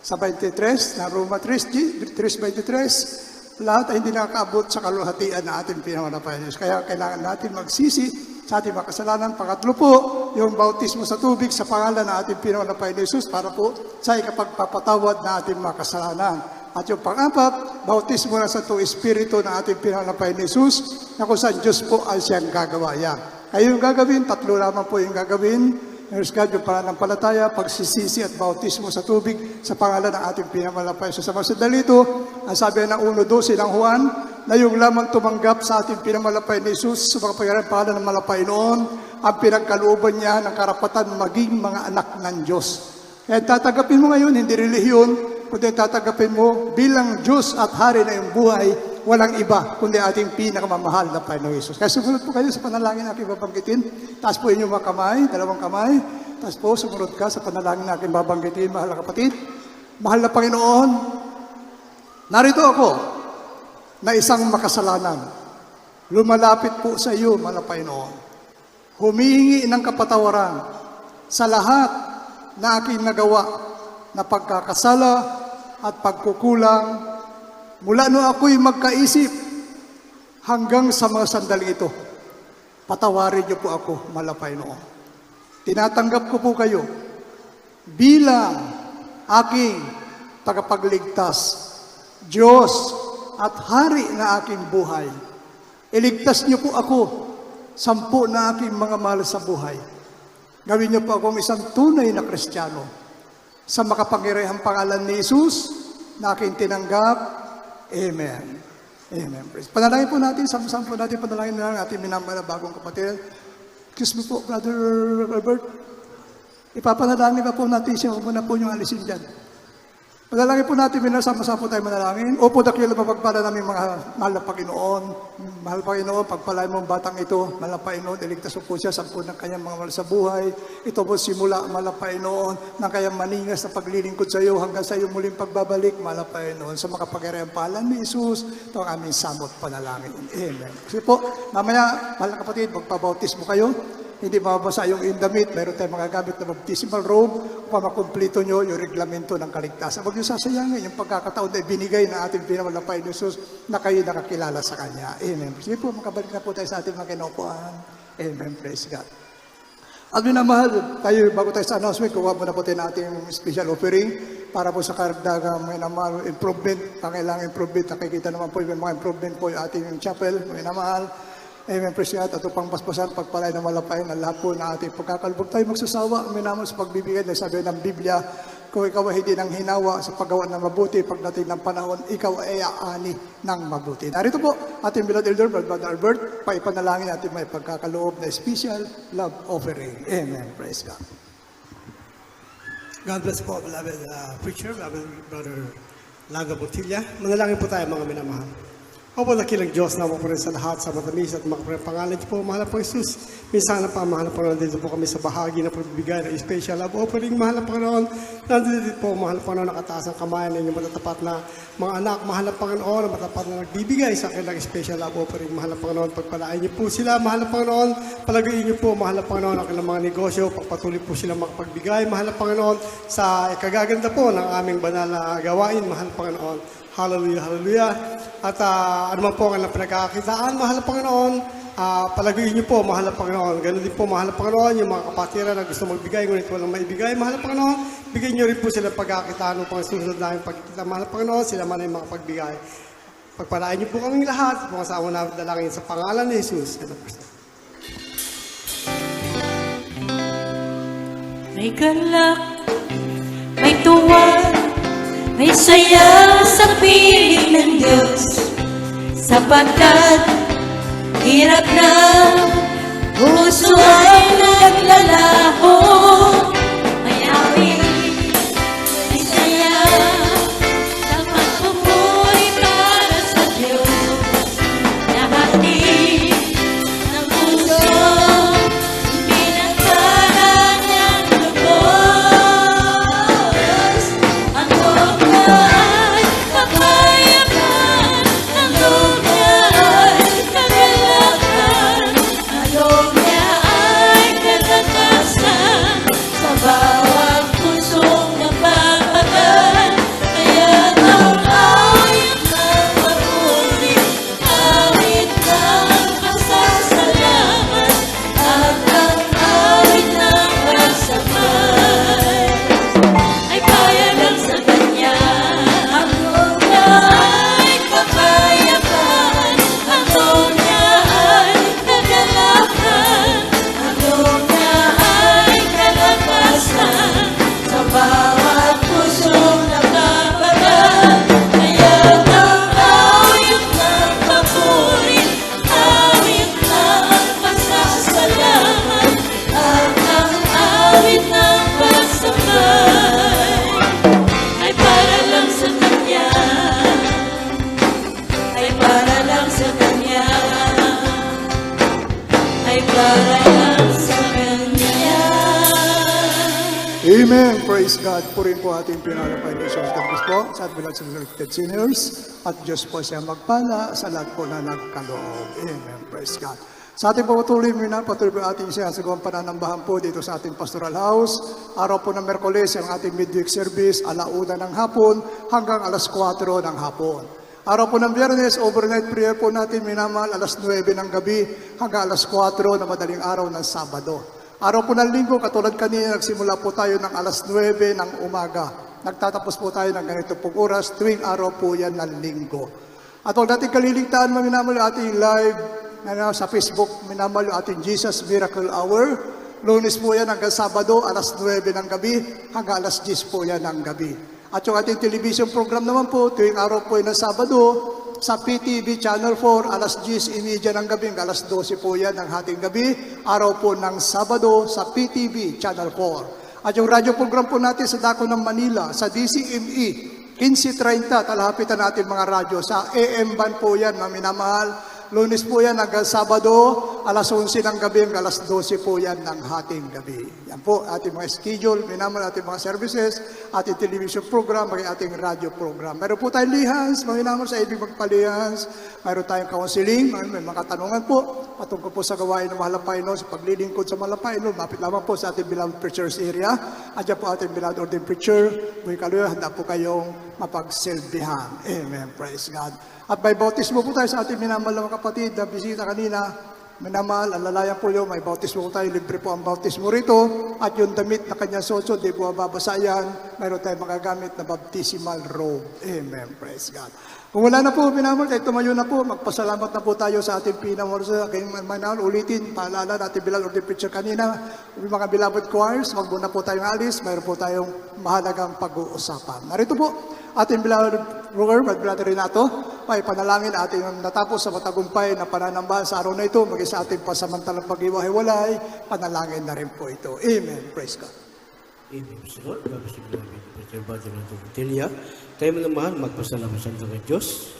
Sa 23, na Roma 3:23, lahat ay hindi nakakaabot sa kaluhatian na ating pinamalapay ni Jesus. Kaya kailangan natin magsisi sa ating mga kasalanan. Pangatlo po, yung bautismo sa tubig sa pangalan ng ating pinamalapay ni Jesus para po sa ikapagpapatawad na ating mga kasalanan. At yung pang-apat, bautismo na sa Espiritu ng ating pinamalapay ni Jesus na kung saan Diyos po ay siyang gagawa yan. Kayo yung gagawin, 3 lamang po yung gagawin. There's God, yung pananampalataya, pagsisisi at bautismo sa tubig sa pangalan ng ating pinamalapay. So sa mga sandali ito, ang sabi ng 1:12 ng Juan, na yung lamang tumanggap sa ating pinamalapay ni Jesus sa mga pangalan ng malapay noon, ang pinagkalooban niya ng karapatan maging mga anak ng Diyos. Kaya tatanggapin mo ngayon, hindi relihiyon, kundi tatanggapin mo bilang Diyos at Hari na yung buhay, walang iba, kundi ating pinakamamahal na Panginoong Jesus. Kaya sumunod po kayo sa panalangin na aking babanggitin. Taas po inyong mga kamay, 2 kamay. Taas po, sumunod ka sa panalangin na aking babanggitin, mahal na kapatid. Mahal na Panginoon, narito ako na isang makasalanan. Lumalapit po sa iyo, mahal na Panginoon. Humihingi ng kapatawaran sa lahat na aking nagawa na pagkakasala at pagkukulang mula no ako'y magkaisip hanggang sa mga sandali ito. Patawarin niyo po ako, malapay noon. Tinatanggap ko po kayo bilang aking tagapagligtas, Diyos at Hari na aking buhay. Iligtas niyo po ako, 10 na aking mga mahal sa buhay. Gawin niyo po akong isang tunay na Kristiyano. Sa makapangyarihang pangalan ni Jesus na aking tinanggap. Amen. Amen. Praise. Panalangin po natin, sama-sama po natin, panalangin na lang ating minamahal na bagong kapatid. Excuse me po, Brother Robert. Ipapanalangin pa po natin siya, huwag mo na po yung alisin dyan. Panalangin po natin, minasama-sama po tayo manalangin. Opo, dakila mapagpala namin mga mahal na Panginoon. Mahal Panginoon, pagpalain mo ang batang ito. Mahal na Panginoon, iligtas mo po siya sa ng kanyang mga mahal sa buhay. Ito po simula, mahal na Panginoon, ng kanyang maningas na paglilingkod sa iyo hanggang sa iyong muling pagbabalik, mahal na Panginoon. Sa makapagkirayang pahalan ni Jesus, ito ang aming samot panalangin. Amen. Kasi po, mamaya, mahal na kapatid, magpabautismo kayo. Hindi mababasa yung indamit, meron tayong magagamit na baptismal robe upang makumplito nyo yung reglamento ng kaligtasan. Huwag nyo sasayangin yung pagkakataon na ibinigay ng ating pinawalapay ni Jesus na kayo nakakilala sa Kanya. Amen. Sige po, makabalik na po tayo sa ating mga kinukuhan. Amen. Praise God. At minamahal, tayo, bago tayo sa announcement, kuha muna po tayo natin special offering para po sa karagdagang minamahal improvement, pangailangan improvement. Nakikita naman po yung mga improvement po yung ating chapel, minamahal. Amen, praise God. At upang paspasan, pagpalay ng malapayan ang lahat po na ating pagkakalbog. Tayo magsasawa, minamahal sa pagbibigay. Dahil sabi ng Biblia, kung ikaw ay hindi nang hinawa sa paggawa ng mabuti, pagdating ng panahon, ikaw ay aani ng mabuti. Narito po, ating beloved elder, Brother Albert, paipanalangin natin may pagkakaloob na special love offering. Amen, praise God. God bless po, beloved preacher, beloved Brother Laga Botilla. Manalangin po tayo mga minamahal. Opo, nakilang Diyos na po rin sa lahat, sa matamis at mga pangalan niyo po, mahal na po Jesus. Minsan na pa, mahal na Panginoon, dito po kami sa bahagi na pagbibigay ng special love offering, mahal na Panginoon. Nandito dito po, mahal na Panginoon, nakataas ang kamay ng inyong matatapat na mga anak, mahal na Panginoon, na matapat na nagbibigay sa kanilang special love offering, mahal na Panginoon. Pagpalain niyo po sila, mahal na Panginoon. Palagayin niyo po, mahal na Panginoon, ang kanilang mga negosyo, pagpatuloy po sila makapagbigay, mahal na Panginoon, sa ikagaganda po ng aming banal na gawain, mahal na Panginoon. Hallelujah, hallelujah. At ano man po ang kanilang pinagkakakitaan, mahal na Panginoon, palaguin niyo po, mahal na Panginoon. Ganun din po, mahal na Panginoon, yung mga kapatiran na gusto magbigay, ngunit walang maibigay, mahal na Panginoon, bigyan niyo rin po sila pagkakitaan upang susunod namin pagkikita, mahal na Panginoon, sila man ay makapagbigay. Pagpalain niyo po kaming lahat, mga kasama namin dalangin sa pangalan ni Jesus. May galak, may tuwa, may saya sa piling ng Diyos, sapagkat hirap na puso ay naglalaho. May awit, may saya sa pagpupuri para sa Diyos, nahatid ng puso, pinagkala niyang lubos. Ang loob niya ay kapayapaan, ang loob niya ay kagalakan, ang loob niya ay kalakasan, sa bawat pusong napapagal. Kaya ang awit ng papuri, awit ng pasasalamat, at ang awit ng pagsamay ay payagan sa Kanya. Ang loob niya ay kapayapaan, ang loob niya ay kagalakan, ang loob niya ay kalakasan, sa bawat pusong napapagal. Kaya ang awit ng papuri, awit ng pasasalamat, at ang awit ng pagsamay ay para lang sa Kanya, ay para lang sa Kanya, ay para lang sa Kanya. Amen. Praise God. Purihin po ating pinalapay ni Jesus Christ po sa ating mga selected sinners at Diyos po siya magpala sa lahat po na nagkaloob. Amen. Praise God. Sa ating patuloy po ating siya sa gawang pananambahan po dito sa ating pastoral house. Araw po ng Merkules ang ating midweek service, 1:00 ng hapon hanggang 4:00 ng hapon. Araw po ng Biyernes, overnight prayer po natin minamahal 9:00 ng gabi hanggang 4:00 na madaling araw ng Sabado. Araw po ng Linggo, katulad kanina, nagsimula po tayo ng 9:00 ng umaga. Nagtatapos po tayo ng ganito pong oras, tuwing araw po yan ng Linggo. At huwag natin kaliligtaan, minamahal ating live sa Facebook, minamahal ating Jesus Miracle Hour. Lunes po yan hanggang Sabado, 9:00 ng gabi hanggang 10:00 po yan ng gabi. At yung ating television program naman po, tuwing araw po yan ng Sabado, sa PTV Channel 4, 10:30 ng gabi, hanggang 12:00 po yan ng hating gabi, araw po ng Sabado sa PTV Channel 4. At yung radio program po natin sa Dako ng Manila, sa DCME, 15:30, talahapitan natin mga radyo. Sa AM band po yan, mga minamahal. Lunes po yan hanggang Sabado, alas 11 ng gabi hanggang alas 12 po yan ng hating gabi. Yan po ating mga schedule, minamahal ating mga services, ating television program, ating radio program. Meron po tayong lihans, mga minamahal sa ibig magpalihans. Meron tayong counseling, may mga katanungan po patungkol po sa gawain ng Malapaino, sa paglilingkod sa Malapaino. Mapit lamang po sa ating beloved preachers area. At dyan po ating beloved ordained preacher. Buhay kaluya, handa po kayong mapagsilbihan. Amen. Praise God. At may bautismo po tayo sa ating minamahal na mga kapatid na bisita kanina. Minamahal, alalayan po yun, may bautismo po tayo, libre po ang bautismo rito. At yung damit na kanyang sosyo, di po babasa yan. Mayroon tayong magagamit na baptismal robe. Amen. Praise God. Kung wala na po, minamahal, kahit tumayo na po, magpasalamat na po tayo sa ating pinamahal sa aking manahal. Ulitin, paalala natin beloved ordained preacher kanina. Mga beloved choirs, wag muna po tayong alis. Mayroon po tayong mahalagang pag-uusapan. Narito po, ating beloved Roger, Brother Renato, may panalangin ating natapos sa matagumpay na pananambahan sa araw na ito, maging sa ating pasamantalang pag-iwahiwalay, panalangin na rin po ito. Amen. Praise God. Amen. Lord, Baba si Beloved, Pastor Badger ng Tubutilya. Tayo mo naman, magpasalamat sa ng Diyos.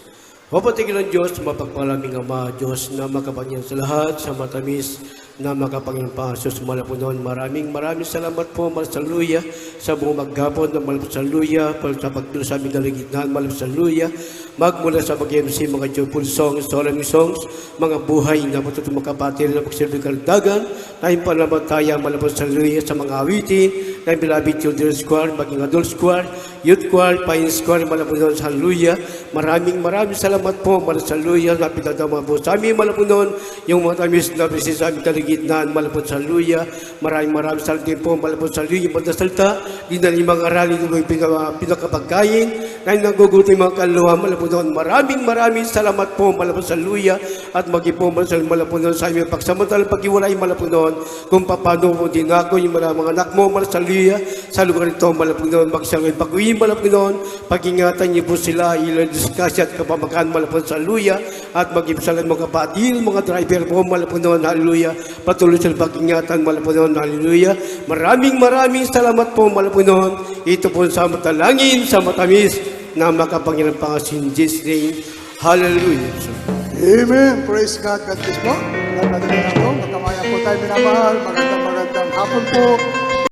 Papatigil ng Diyos, mapagpalaming Ama, Diyos na makapangyang sa lahat, sa matamis, na makapangyang pasos malapunon. Maraming salamat po, Malasaluya, sa buong maghapon ng Malasaluya, sa pagdula sa aming daligitnaan, Malasaluya, magmula sa mag-MC, mga joyful songs, solemn songs, mga buhay na matutong makapatir na pagsilbi kardagan, tayong panamataya, Malasaluya, sa mga awitin, tayong beloved children's choir, maging adults choir, youth choir, pines choir, Malapunon, Hallelujah. Maraming salamat po, Malasaluya, napitadama po sa aming Malapunon, yung mga tamis na presis sa aming daligitnaan, Malapunon, Hallelujah. Maraming salamat din po, Malapunon, Hallelujah, mga salta, din na yung mga aralin ng pinakapagkain, na yung nagugutin mga kaluluwa, Malapunon. Maraming salamat po, Malapunon, Hallelujah, at maging po, Malapunon, sa aming pagsamantalang pag-iwalay, Malapunon, kung paano po din ako yung mga anak mo, Malasaluya, sa lugar ito, Malapunon, magsangay pag-uwi, Malapunon, pag-ingatan niyo po sila, ilang diskasya at kapamakan, Malapunon, Hallelujah, at maging sa mga kapatid, mga driver po, Malapunon, Hallelujah, patuloy sa pag-ingatan, Malapunon, Hallelujah. Maraming salamat po, Malapunon. Ito po sa matalangin, sa matamis, na makapangyarang pangasin, Jesus' name. Hallelujah. Amen. Praise God. God bless po. Brother Renato, magkamayan po tayo minamahal. Magandang hapon po.